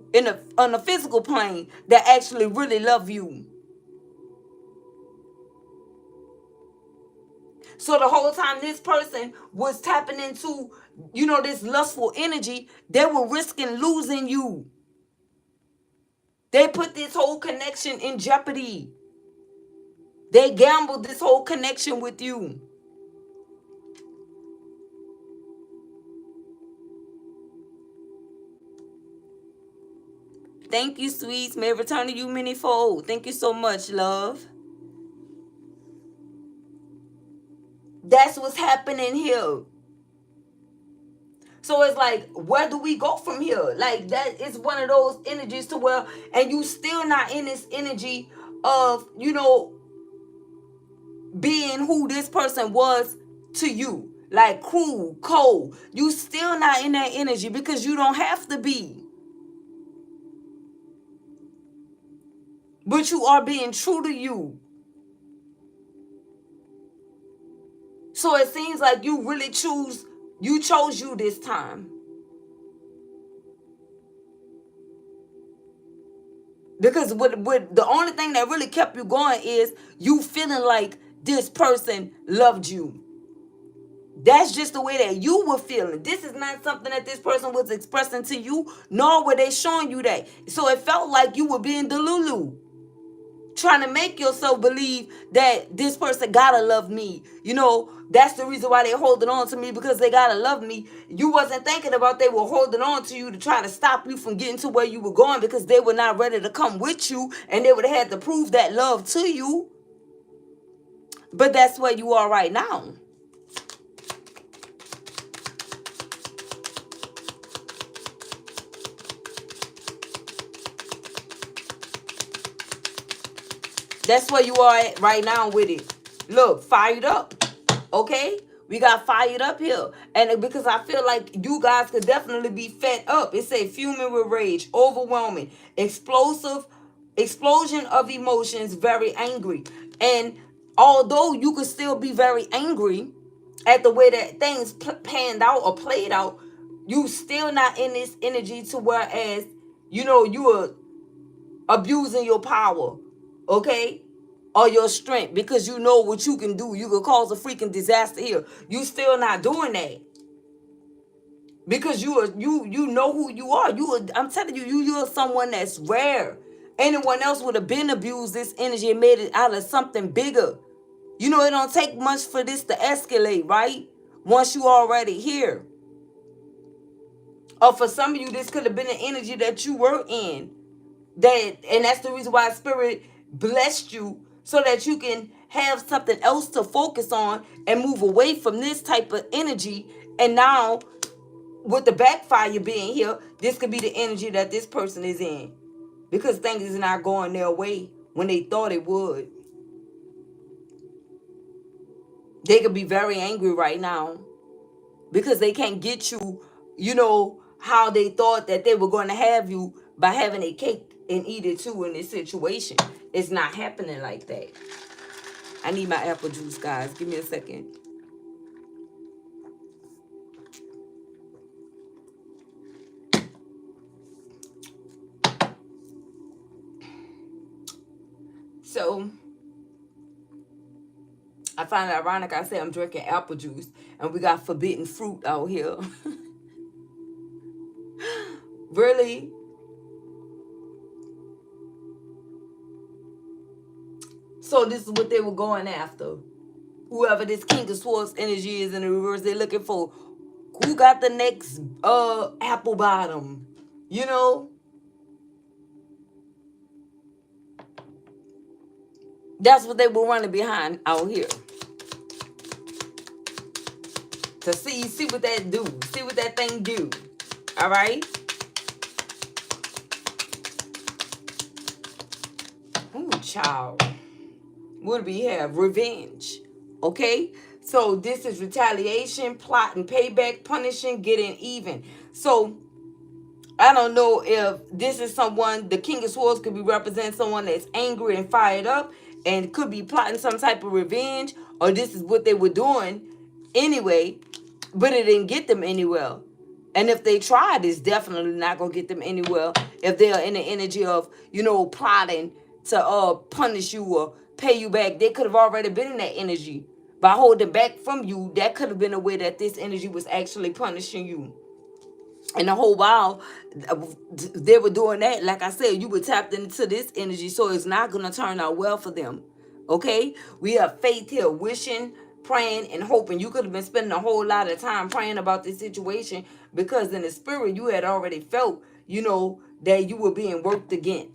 plane that actually really love you. So the whole time this person was tapping into, you know, this lustful energy, they were risking losing you. They put this whole connection in jeopardy. They gambled this whole connection with you. Thank you, sweets. May return to you many-fold. Thank you so much, love. That's what's happening here. So it's like, where do we go from here? Like, that is one of those energies to where, and you still not in this energy of, you know, being who this person was to you. Like, cruel, cold. You still not in that energy because you don't have to be. But you are being true to you. So it seems like you really chose you this time. Because with the only thing that really kept you going is you feeling like this person loved you. That's just the way that you were feeling. This is not something that this person was expressing to you, nor were they showing you that. So it felt like you were being delulu, trying to make yourself believe that this person gotta love me. You know, That's the reason why they're holding on to me, because they gotta love me. You wasn't thinking about they were holding on to you to try to stop you from getting to where you were going, because they were not ready to come with you, and they would have had to prove that love to you. But that's where you are right now. That's where you are at right now with it. Look, fired up. Okay? We got fired up here. And because I feel like you guys could definitely be fed up. It say fuming with rage, overwhelming, explosive, explosion of emotions, very angry. And although you could still be very angry at the way that things panned out or played out, you still not in this energy to whereas, you are abusing your power, okay, or your strength, because you know what you can do. You could cause a freaking disaster here. You still not doing that, because you know who you are. I'm telling you, you're someone that's rare. Anyone else would have been abused this energy and made it out of something bigger. It don't take much for this to escalate, right? Once you already here. Or for some of you, this could have been an energy that you were in. And that's the reason why Spirit blessed you, so that you can have something else to focus on and move away from this type of energy. And now, with the backfire being here, this could be the energy that this person is in, because things is not going their way when they thought it would. They could be very angry right now because they can't get you, how they thought that they were going to have you, by having a cake and eat it too in this situation. It's not happening like that. I need my apple juice, guys. Give me a second. So, I find it ironic I say I'm drinking apple juice, and we got forbidden fruit out here. Really? So this is what they were going after. Whoever this King of Swords energy is in the reverse, they're looking for who got the next apple bottom. That's what they were running behind out here. To see what that do. See what that thing do. All right? Ooh, child. What do we have? Revenge. Okay? So this is retaliation, plotting, payback, punishing, getting even. So I don't know if this is someone, the King of Swords could be representing someone that's angry and fired up and could be plotting some type of revenge, or this is what they were doing anyway, but it didn't get them anywhere. And if they tried, it's definitely not going to get them anywhere if they are in the energy of, plotting to punish you or pay you back. They could have already been in that energy. By holding back from you, that could have been a way that this energy was actually punishing you. And the whole while they were doing that, like I said, you were tapped into this energy, so it's not going to turn out well for them. Okay? We have faith here, wishing, praying, and hoping. You could have been spending a whole lot of time praying about this situation, because in the spirit, you had already felt, that you were being worked against.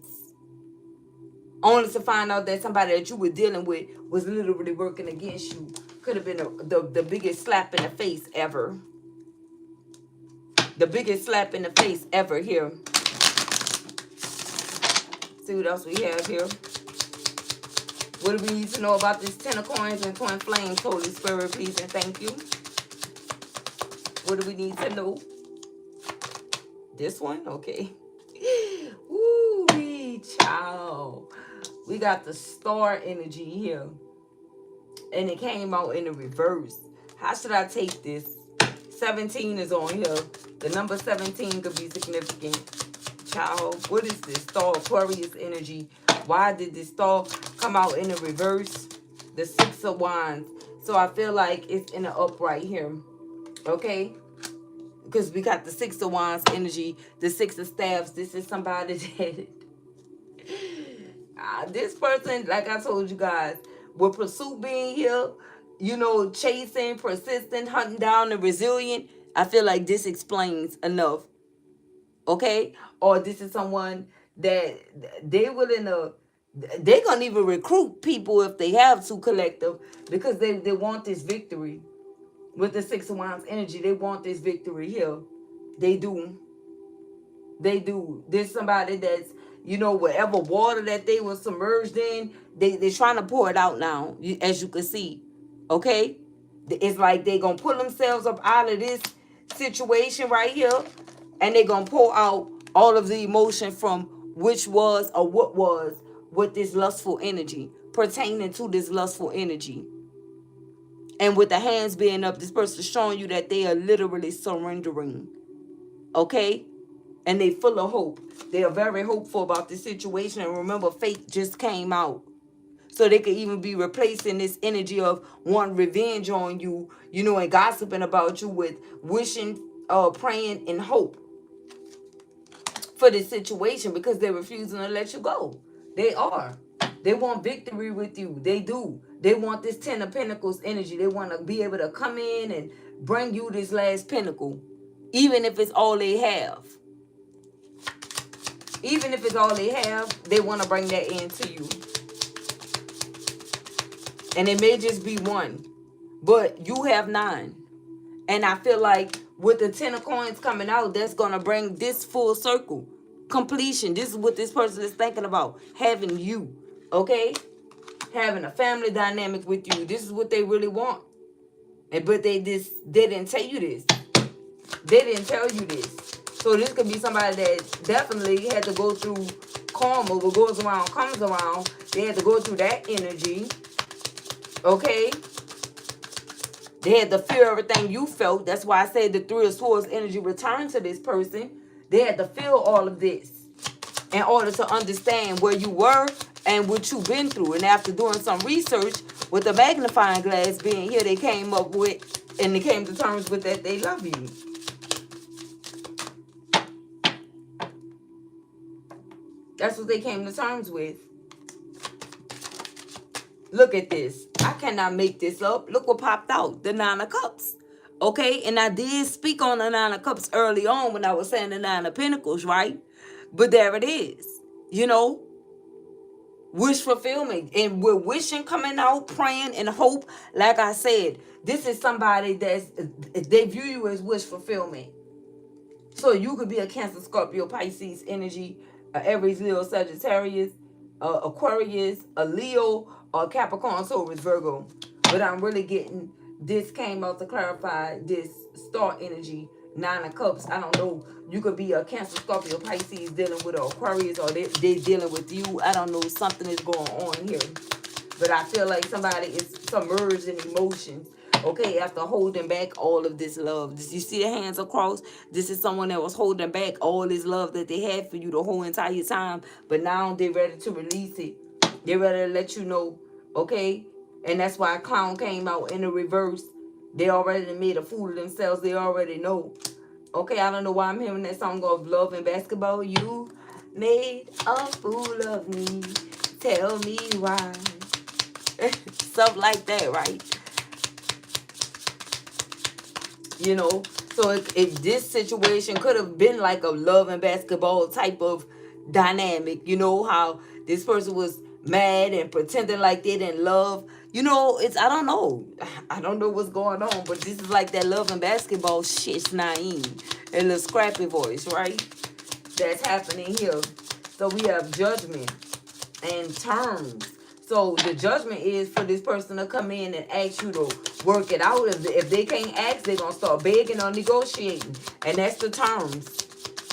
Only to find out that somebody that you were dealing with was literally working against you. Could have been the biggest slap in the face ever. The biggest slap in the face ever here. See what else we have here. What do we need to know about this 10 of coins and twin flames? Holy Spirit, please and thank you. What do we need to know? This one? Okay. Woo-wee, child. We got the star energy here. And it came out in the reverse. How should I take this? 17 is on here. The number 17 could be significant. Child, what is this? Star Aquarius energy. Why did this star come out in the reverse? The 6 of Wands. So I feel like it's in the upright here. Okay? Because we got the 6 of Wands energy. The 6 of Staves. This is somebody that... this person, like I told you guys, will pursue being here. you know, chasing, persistent, hunting down, and resilient. I feel like this explains enough. Okay? Or this is someone that they willing to, they gonna even recruit people if they have to, collective, because they want this victory. With the Six of Wands energy, they want this victory here. They do. They do. There's somebody that's, you know, whatever water that they were submerged in, they're trying to pour it out now, as you can see. Okay? It's like they going to pull themselves up out of this situation right here, and they're going to pour out all of the emotion from which was or what was with this lustful energy, pertaining to this lustful energy. And with the hands being up, this person is showing you that they are literally surrendering. Okay? And they full of hope. They are very hopeful about the situation. And remember, fate just came out. So they could even be replacing this energy of wanting revenge on you, you know, and gossiping about you with wishing, praying, and hope for this situation, because they're refusing to let you go. They are. They want victory with you. They do. They want this Ten of Pentacles energy. They want to be able to come in and bring you this last pinnacle, even if it's all they have. Even if it's all they have, they want to bring that into you. And it may just be one, but you have 9. And I feel like with the 10 of coins coming out, that's going to bring this full circle. Completion. This is what this person is thinking about. Having you. Okay? Having a family dynamic with you. This is what they really want. But they didn't tell you this. They didn't tell you this. So this could be somebody that definitely had to go through karma. What goes around comes around. They had to go through that energy. Okay? They had to feel everything you felt. That's why I said the Three of Swords energy returned to this person. They had to feel all of this in order to understand where you were and what you've been through. And after doing some research with the magnifying glass being here, they came up with, and they came to terms with that they love you. That's what they came to terms with. Look at this. I cannot make this up. Look what popped out. The 9 of Cups. Okay? And I did speak on the 9 of Cups early on when I was saying the 9 of Pentacles, right? But there it is. You know? Wish fulfillment. And with wishing coming out, praying and hope, like I said, this is somebody they view you as wish fulfillment. So you could be a Cancer, Scorpio, Pisces energy, Aries, Leo, Sagittarius, Aquarius, a Leo, or Capricorn, Taurus, Virgo. But I'm really getting, this came out to clarify this star energy, 9 of Cups. I don't know. You could be a Cancer, Scorpio, Pisces dealing with an Aquarius, or they dealing with you. I don't know. Something is going on here. But I feel like somebody is submerged in emotions. Okay, after holding back all of this love. You see the hands across? This is someone that was holding back all this love that they had for you the whole entire time. But now they're ready to release it. They're ready to let you know. Okay? And that's why Clown came out in the reverse. They already made a fool of themselves. They already know. Okay, I don't know why I'm hearing that song of Love and Basketball. You made a fool of me. Tell me why. Stuff like that, right? You know, so if this situation could have been like a Love and Basketball type of dynamic, you know, how this person was mad and pretending like they didn't love, you know, I don't know. I don't know what's going on, but this is like that Love and Basketball shit, Naeem. A little scrappy voice, right? That's happening here. So we have judgment and terms. So the judgment is for this person to come in and ask you to work it out. If they can't ask, they're going to start begging or negotiating. And that's the terms.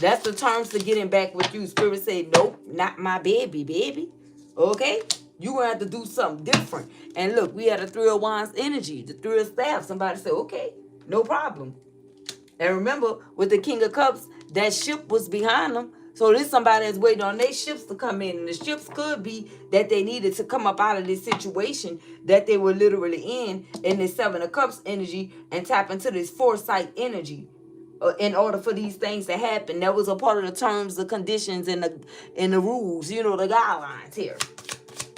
That's the terms to getting back with you. Spirit say, nope, not my baby. Okay? You're going to have to do something different. And look, we had a Three of Wands energy. The Three of Staffs. Somebody said, okay, no problem. And remember, with the King of Cups, that ship was behind them. So this somebody that's waiting on their ships to come in. And the ships could be that they needed to come up out of this situation that they were literally in this 7 of Cups energy, and tap into this foresight energy in order for these things to happen. That was a part of the terms, the conditions, and the rules, you know, the guidelines here.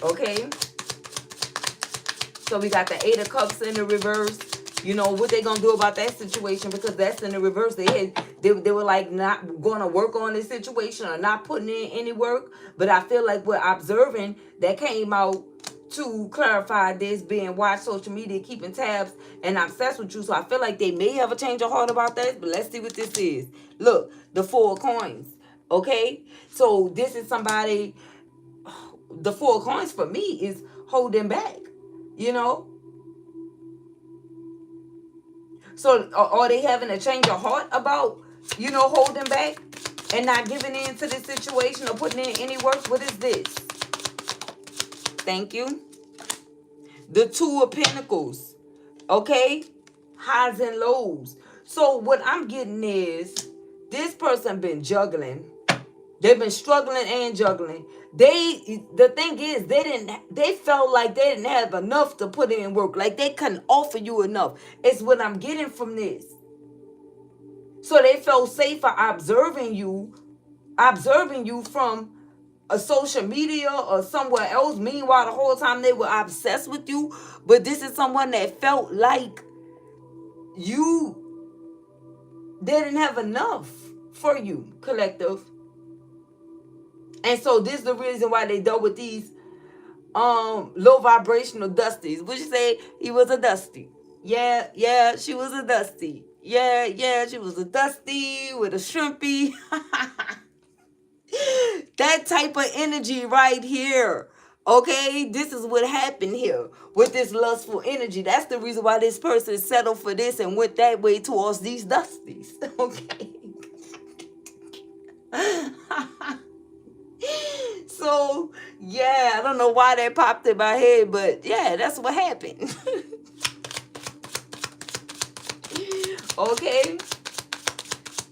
Okay? So we got the Eight of Cups in the reverse. You know what they gonna do about that situation, because that's in the reverse. They were like not gonna work on this situation or not putting in any work. But I feel like we're observing that came out to clarify this, being watch social media, keeping tabs, and obsessed with you. So I feel like they may have a change of heart about that. But let's see what this is. Look, the Four of Coins. Okay, so this is somebody. The Four of Coins for me is holding back. You know, so are they having a change of heart about, holding back and not giving in to this situation or putting in any work? What is this? Thank you. The Two of Pentacles. Okay? Highs and lows. So what I'm getting is this person been juggling. They've been struggling and juggling. The thing is, they felt like they didn't have enough to put in work. Like they couldn't offer you enough. It's what I'm getting from this. So they felt safer observing you from a social media or somewhere else. Meanwhile, the whole time they were obsessed with you. But this is someone that felt like they didn't have enough for you, collective. And so this is the reason why they dealt with these low vibrational dusties. Would you say he was a dusty? Yeah, she was a dusty. Yeah, she was a dusty with a shrimpy. That type of energy right here. Okay, this is what happened here with this lustful energy. That's the reason why this person settled for this and went that way towards these dusties. Okay. So, yeah, I don't know why that popped in my head, but yeah, that's what happened. Okay.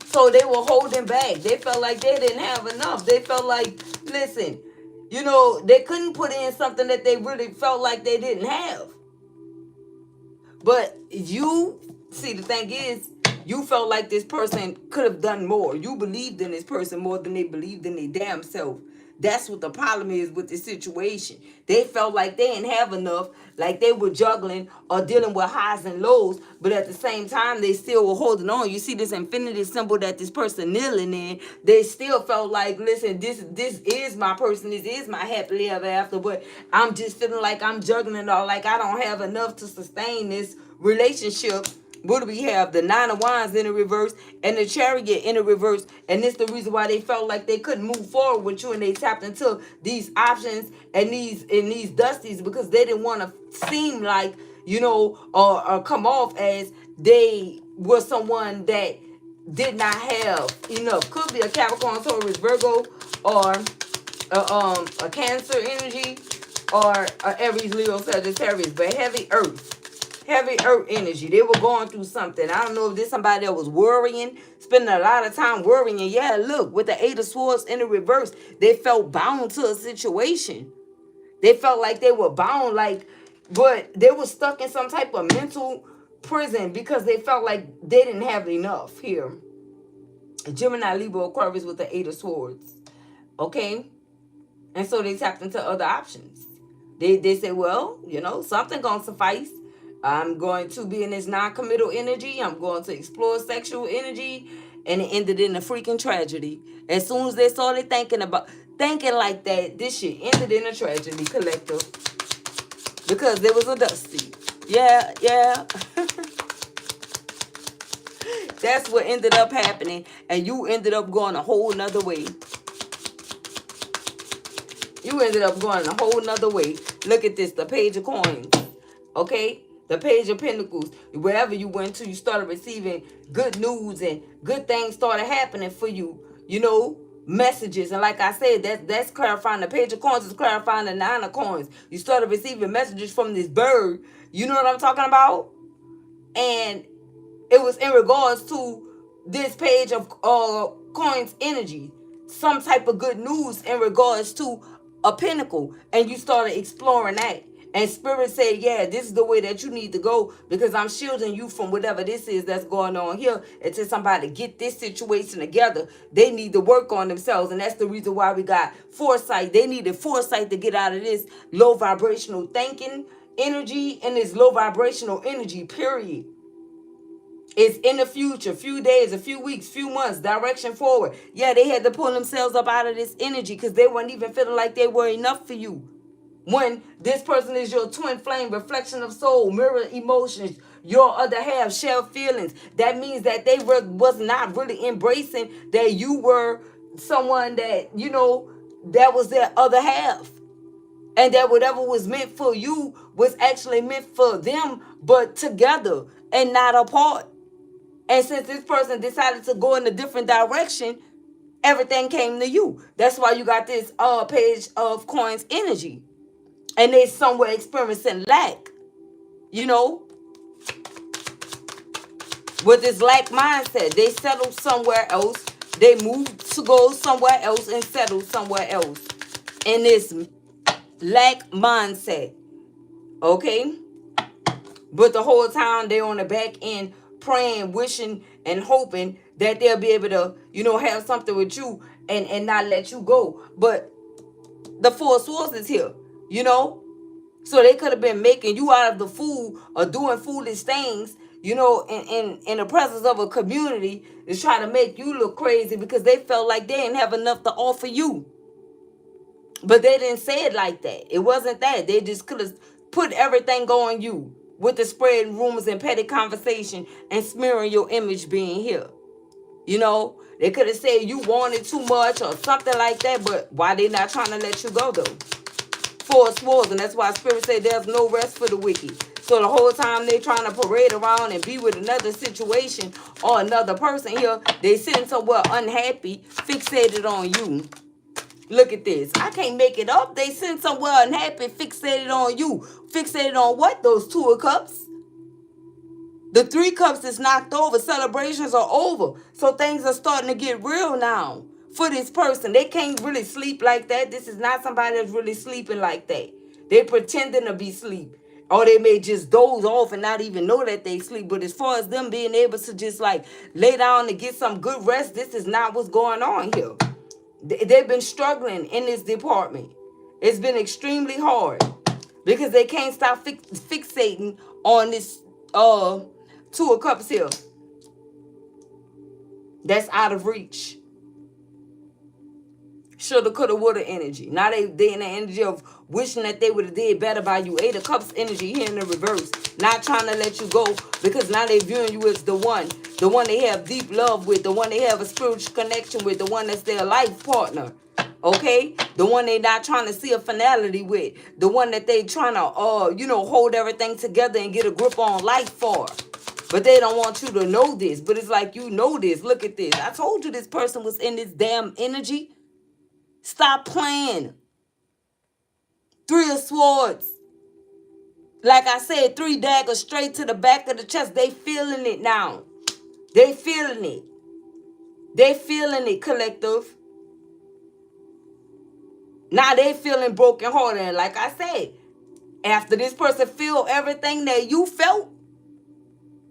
So they were holding back. They felt like they didn't have enough. They felt like, listen, they couldn't put in something that they really felt like they didn't have. But see, the thing is, you felt like this person could have done more. You believed in this person more than they believed in their damn self. That's what the problem is with this situation. They felt like they didn't have enough, like they were juggling or dealing with highs and lows, but at the same time, they still were holding on. You see this infinity symbol that this person kneeling in. They still felt like, listen, this is my person. This is my happily ever after, but I'm just feeling like I'm juggling or like I don't have enough to sustain this relationship. What do we have? The Nine of Wands in the reverse and the Chariot in the reverse. And this is the reason why they felt like they couldn't move forward with you, and they tapped into these options and these dusties because they didn't want to seem like, or come off as they were someone that did not have enough. Could be a Capricorn, Taurus, Virgo, or a Cancer energy, or a Aries, Leo, Sagittarius, but heavy earth energy. They were going through something. I don't know if this somebody that was worrying, spending a lot of time worrying. Yeah, look, with the Eight of Swords in the reverse, they felt bound to a situation. They felt like they were bound, but they were stuck in some type of mental prison because they felt like they didn't have enough here. Gemini, Libra, Aquarius with the Eight of Swords. Okay? And so they tapped into other options. They said, well, something gonna suffice. I'm going to be in this non-committal energy. I'm going to explore sexual energy. And it ended in a freaking tragedy. As soon as they started thinking like that, this shit ended in a tragedy, collective. Because there was a dusty. Yeah. That's what ended up happening. And you ended up going a whole nother way. Look at this, the Page of Coins. Okay? The Page of Pentacles. Wherever you went to, you started receiving good news and good things started happening for you. Messages. And like I said, that's clarifying. The Page of Coins is clarifying the Nine of Coins. You started receiving messages from this bird. You know what I'm talking about? And it was in regards to this Page of Coins energy. Some type of good news in regards to a pentacle. And you started exploring that. And Spirit said, yeah, this is the way that you need to go, because I'm shielding you from whatever this is that's going on here until somebody get this situation together. They need to work on themselves. And that's the reason why we got foresight. They needed foresight to get out of this low vibrational thinking energy and this low vibrational energy, period. It's in the future, few days, a few weeks, few months, direction forward. Yeah, they had to pull themselves up out of this energy because they weren't even feeling like they were enough for you. When this person is your twin flame, reflection of soul, mirror emotions, your other half, share feelings, that means that they was not really embracing that you were someone that, that was their other half. And that whatever was meant for you was actually meant for them, but together and not apart. And since this person decided to go in a different direction, everything came to you. That's why you got this page of coins energy. And they somewhere experiencing lack, you know, with this lack mindset. They settle somewhere else. They move to go somewhere else and settle somewhere else in this lack mindset. Okay? But the whole time they on the back end praying, wishing, and hoping that they'll be able to, have something with you and not let you go. But the Four of Swords is here, So they could have been making you out of the fool or doing foolish things, in the presence of a community to try to make you look crazy because they felt like they didn't have enough to offer you. But they didn't say it like that. It wasn't that. They just could have put everything on you with the spreading rumors and petty conversation and smearing your image being here. They could have said you wanted too much or something like that, but why they not trying to let you go though? Four Swords, and that's why Spirit said there's no rest for the wicked. So the whole time they trying to parade around and be with another situation or another person here, they sitting somewhere unhappy, fixated on you. Look at this. I can't make it up. They sitting somewhere unhappy, fixated on you. Fixated on what? Those Two of Cups. The Three Cups is knocked over. Celebrations are over. So things are starting to get real now. For this person, they can't really sleep like that. This is not somebody that's really sleeping like that. They pretending to be asleep, or they may just doze off and not even know that they sleep. But as far as them being able to just like lay down and get some good rest, this is not what's going on here. They've been struggling in this department. It's been extremely hard because they can't stop fixating on this Two of Cups here. That's out of reach. Shoulda, coulda, woulda energy. Now they in the energy of wishing that they would have did better by you. Eight of Cups energy here in the reverse. Not trying to let you go because now they viewing you as the one they have deep love with, the one they have a spiritual connection with, the one that's their life partner. Okay? The one they not trying to see a finality with. The one that they trying to, hold everything together and get a grip on life for. But they don't want you to know this. But it's like you know this. Look at this. I told you this person was in this damn energy. Stop playing. Three of Swords. Like I said, 3 daggers straight to the back of the chest. They feeling it now. They feeling it. They feeling it, collective. Now they feeling broken hearted. And like I said, after this person feel everything that you felt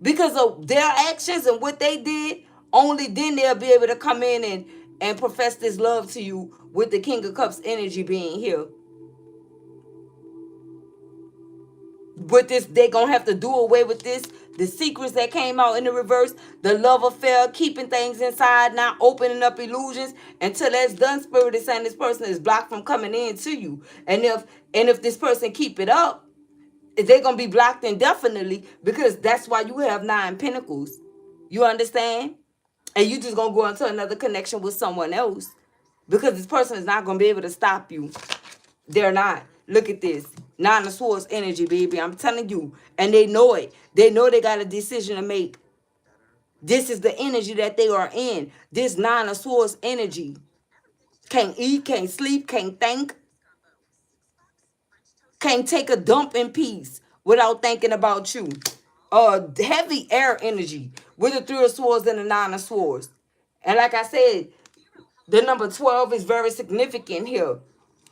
because of their actions and what they did, only then they'll be able to come in and profess this love to you with the King of Cups energy being here. With this, they're going to have to do away with this. The secrets that came out in the reverse, the love affair, keeping things inside, not opening up illusions. Until that's done, Spirit is saying this person is blocked from coming in to you. And if this person keep it up, they're going to be blocked indefinitely because that's why you have 9 Pentacles. You understand? And you just going to go into another connection with someone else because this person is not going to be able to stop you. They're not. Look at this. 9 of Swords energy, baby. I'm telling you. And they know it. They know they got a decision to make. This is the energy that they are in. This 9 of Swords energy. Can't eat, can't sleep, can't think. Can't take a dump in peace without thinking about you. Heavy air energy with the 3 of Swords and the 9 of Swords. And like I said, the number 12 is very significant here.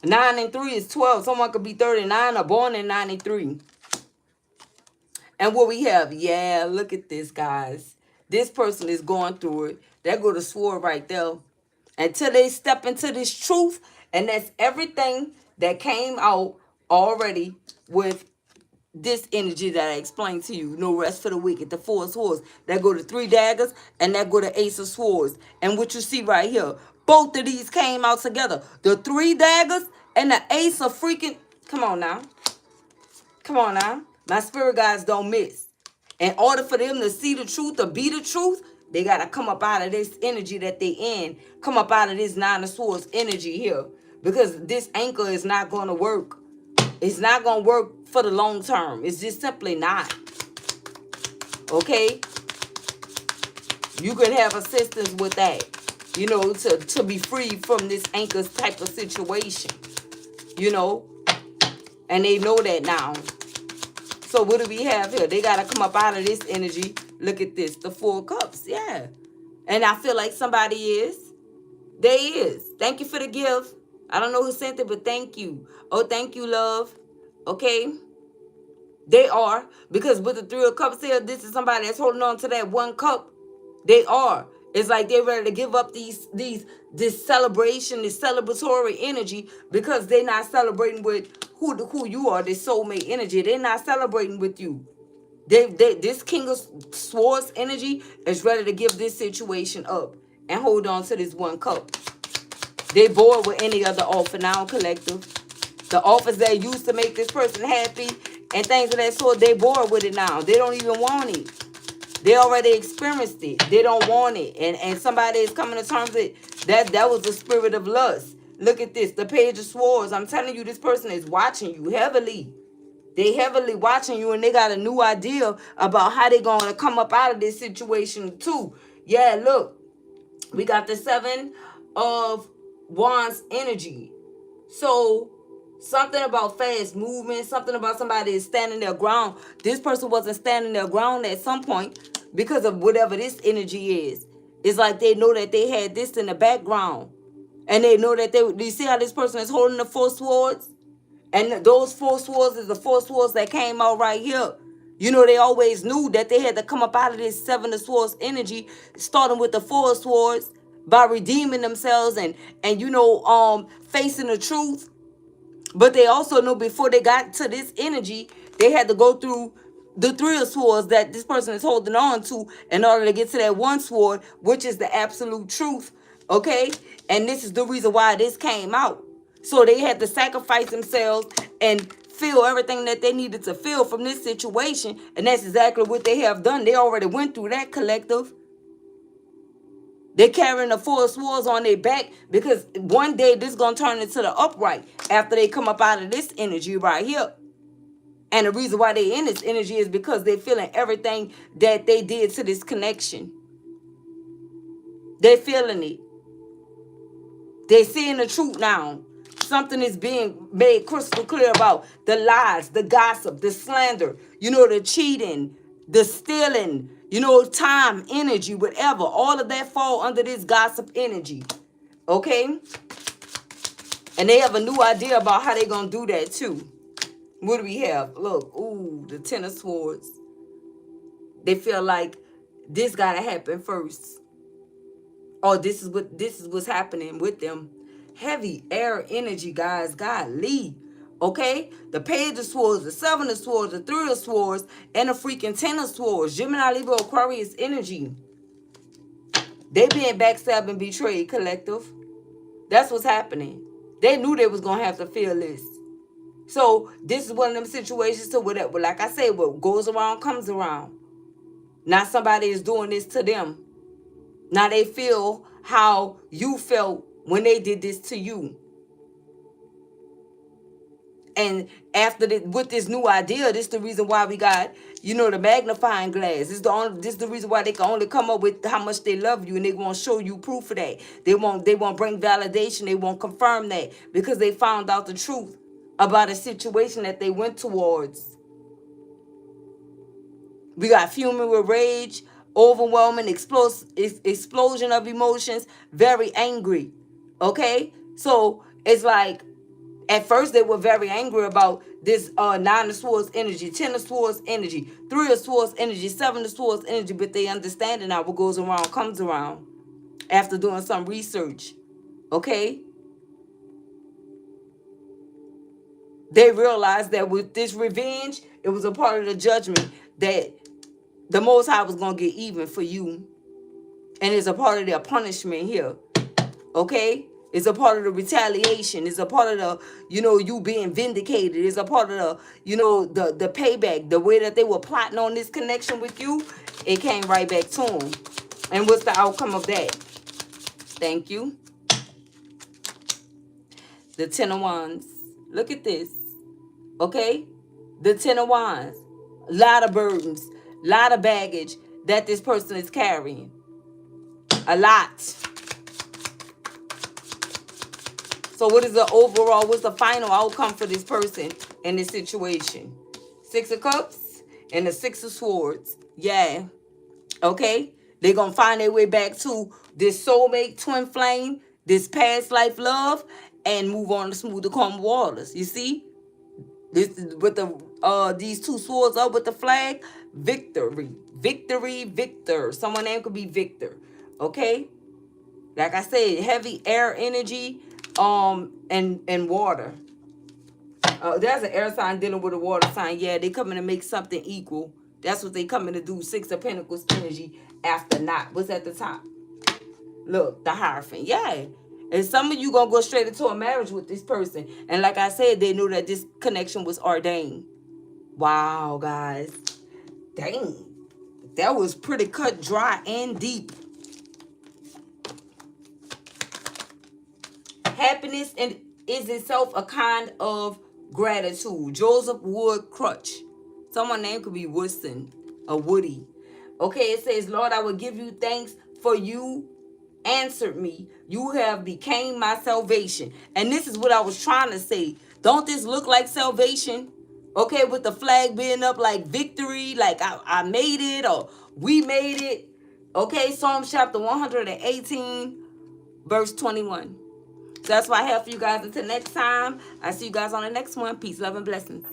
9 and 3 is 12. Someone could be 39 or born in 93. And what we have, yeah, look at this, guys. This person is going through it. There go the sword right there. Until they step into this truth, and that's everything that came out already with this energy that I explained to you. No rest for the wicked. The Four of Swords. That go to 3 daggers, and that go to Ace of Swords. And what you see right here, both of these came out together. The 3 daggers and the Ace of freaking. Come on now. Come on now. My spirit guides don't miss. In order for them to see the truth or be the truth, they got to come up out of this energy that they in. Come up out of this Nine of Swords energy here. Because this anchor is not going to work. It's not going to work for the long term. It's just simply not. Okay? You can have assistance with that. You know, to be free from this anchor type of situation. You know? And they know that now. So what do we have here? They got to come up out of this energy. Look at this. The 4 of Cups. Yeah. And I feel like somebody is. They is. Thank you for the gift. I don't know who sent it, but thank you. Oh, thank you, love. Okay? They are. Because with the 3 of Cups here, this is somebody that's holding on to that 1 cup. They are. It's like they're ready to give up this celebration, this celebratory energy, because they're not celebrating with who you are, this soulmate energy. They're not celebrating with you. This King of Swords energy is ready to give this situation up and hold on to this 1 cup. They bored with any other offer now, collective. The offers that used to make this person happy and things of that sort, they bored with it now. They don't even want it. They already experienced it. They don't want it. And somebody is coming to terms with that was the spirit of lust. Look at this. The Page of Swords. I'm telling you, this person is watching you heavily. They heavily watching you, and they got a new idea about how they're going to come up out of this situation too. Yeah, look. We got the 7 of Wands energy. So something about fast movement, something about somebody is standing their ground. This person wasn't standing their ground at some point because of whatever this energy is. It's like they know that they had this in the background. And they know that do you see how this person is holding the 4 swords? And those 4 swords is the 4 swords that came out right here. You know, they always knew that they had to come up out of this 7 of Swords energy, starting with the 4 of Swords, by redeeming themselves and facing the truth. But they also knew before they got to this energy, they had to go through the 3 of Swords that this person is holding on to in order to get to that 1 sword, which is the absolute truth. Okay? And this is the reason why this came out. So they had to sacrifice themselves and feel everything that they needed to feel from this situation. And that's exactly what they have done. They already went through that, collective. They're carrying the 4 of Swords on their back because one day this is going to turn into the upright after they come up out of this energy right here. And the reason why they're in this energy is because they're feeling everything that they did to this connection. They're feeling it. They're seeing the truth now. Something is being made crystal clear about the lies, the gossip, the slander, the cheating, the stealing, time, energy, whatever. All of that fall under this gossip energy. Okay? And they have a new idea about how they're going to do that too. What do we have? Look, ooh, the 10 of Swords. They feel like this got to happen first. Or this is what's happening with them. Heavy air energy, guys. Golly. Okay? The Page of Swords, the 7 of Swords, the 3 of Swords, and the freaking 10 of Swords. Gemini, Libra, Aquarius energy. They being backstabbed and betrayed, collective. That's what's happening. They knew they was going to have to feel this. So this is one of them situations to whatever. Like I say, what goes around comes around. Now somebody is doing this to them. Now they feel how you felt when they did this to you. And after with this new idea, this is the reason why we got, the magnifying glass. This is the reason why they can only come up with how much they love you, and they won't show you proof of that. They won't bring validation. They won't confirm that because they found out the truth about a situation that they went towards. We got fuming with rage, overwhelming explosion of emotions, very angry. Okay? So it's like, at first they were very angry about this 9 of Swords energy, 10 of Swords energy, 3 of Swords energy, 7 of Swords energy, but they understand now what goes around comes around after doing some research. Okay? They realized that with this revenge, it was a part of the judgment that the Most High was going to get even for you. And it's a part of their punishment here. Okay? It's a part of the retaliation. It's a part of the, you being vindicated. It's a part of the, the payback. The way that they were plotting on this connection with you, it came right back to them. And what's the outcome of that? Thank you. The Ten of Wands. Look at this. Okay? The Ten of Wands. A lot of burdens. A lot of baggage that this person is carrying. A lot. So what is the overall, what's the final outcome for this person in this situation? Six of Cups and the Six of Swords. Yeah. Okay? They're going to find their way back to this soulmate, twin flame, this past life love, and move on to smoother, calm waters. You see? This with the these two swords up with the flag. Victory. Victory, Victor. Someone name could be Victor. Okay? Like I said, heavy air energy, and water. There's an air sign dealing with a water sign. Yeah, they coming to make something equal. That's what they coming to do. Six of Pentacles energy after not. What's at the top? Look, the Hierophant. Yeah. And some of you gonna go straight into a marriage with this person. And like I said, they knew that this connection was ordained. Wow, guys. Dang. That was pretty cut, dry, and deep. Happiness is itself a kind of gratitude. Joseph Wood Crutch. Someone's name could be Woodson or Woody. Okay, it says, Lord, I will give you thanks for you answered me. You have became my salvation. And this is what I was trying to say. Don't this look like salvation? Okay, with the flag being up like victory, like I made it or we made it. Okay, Psalms chapter 118, verse 21. So that's what I have for you guys. Until next time, I see you guys on the next one. Peace, love, and blessings.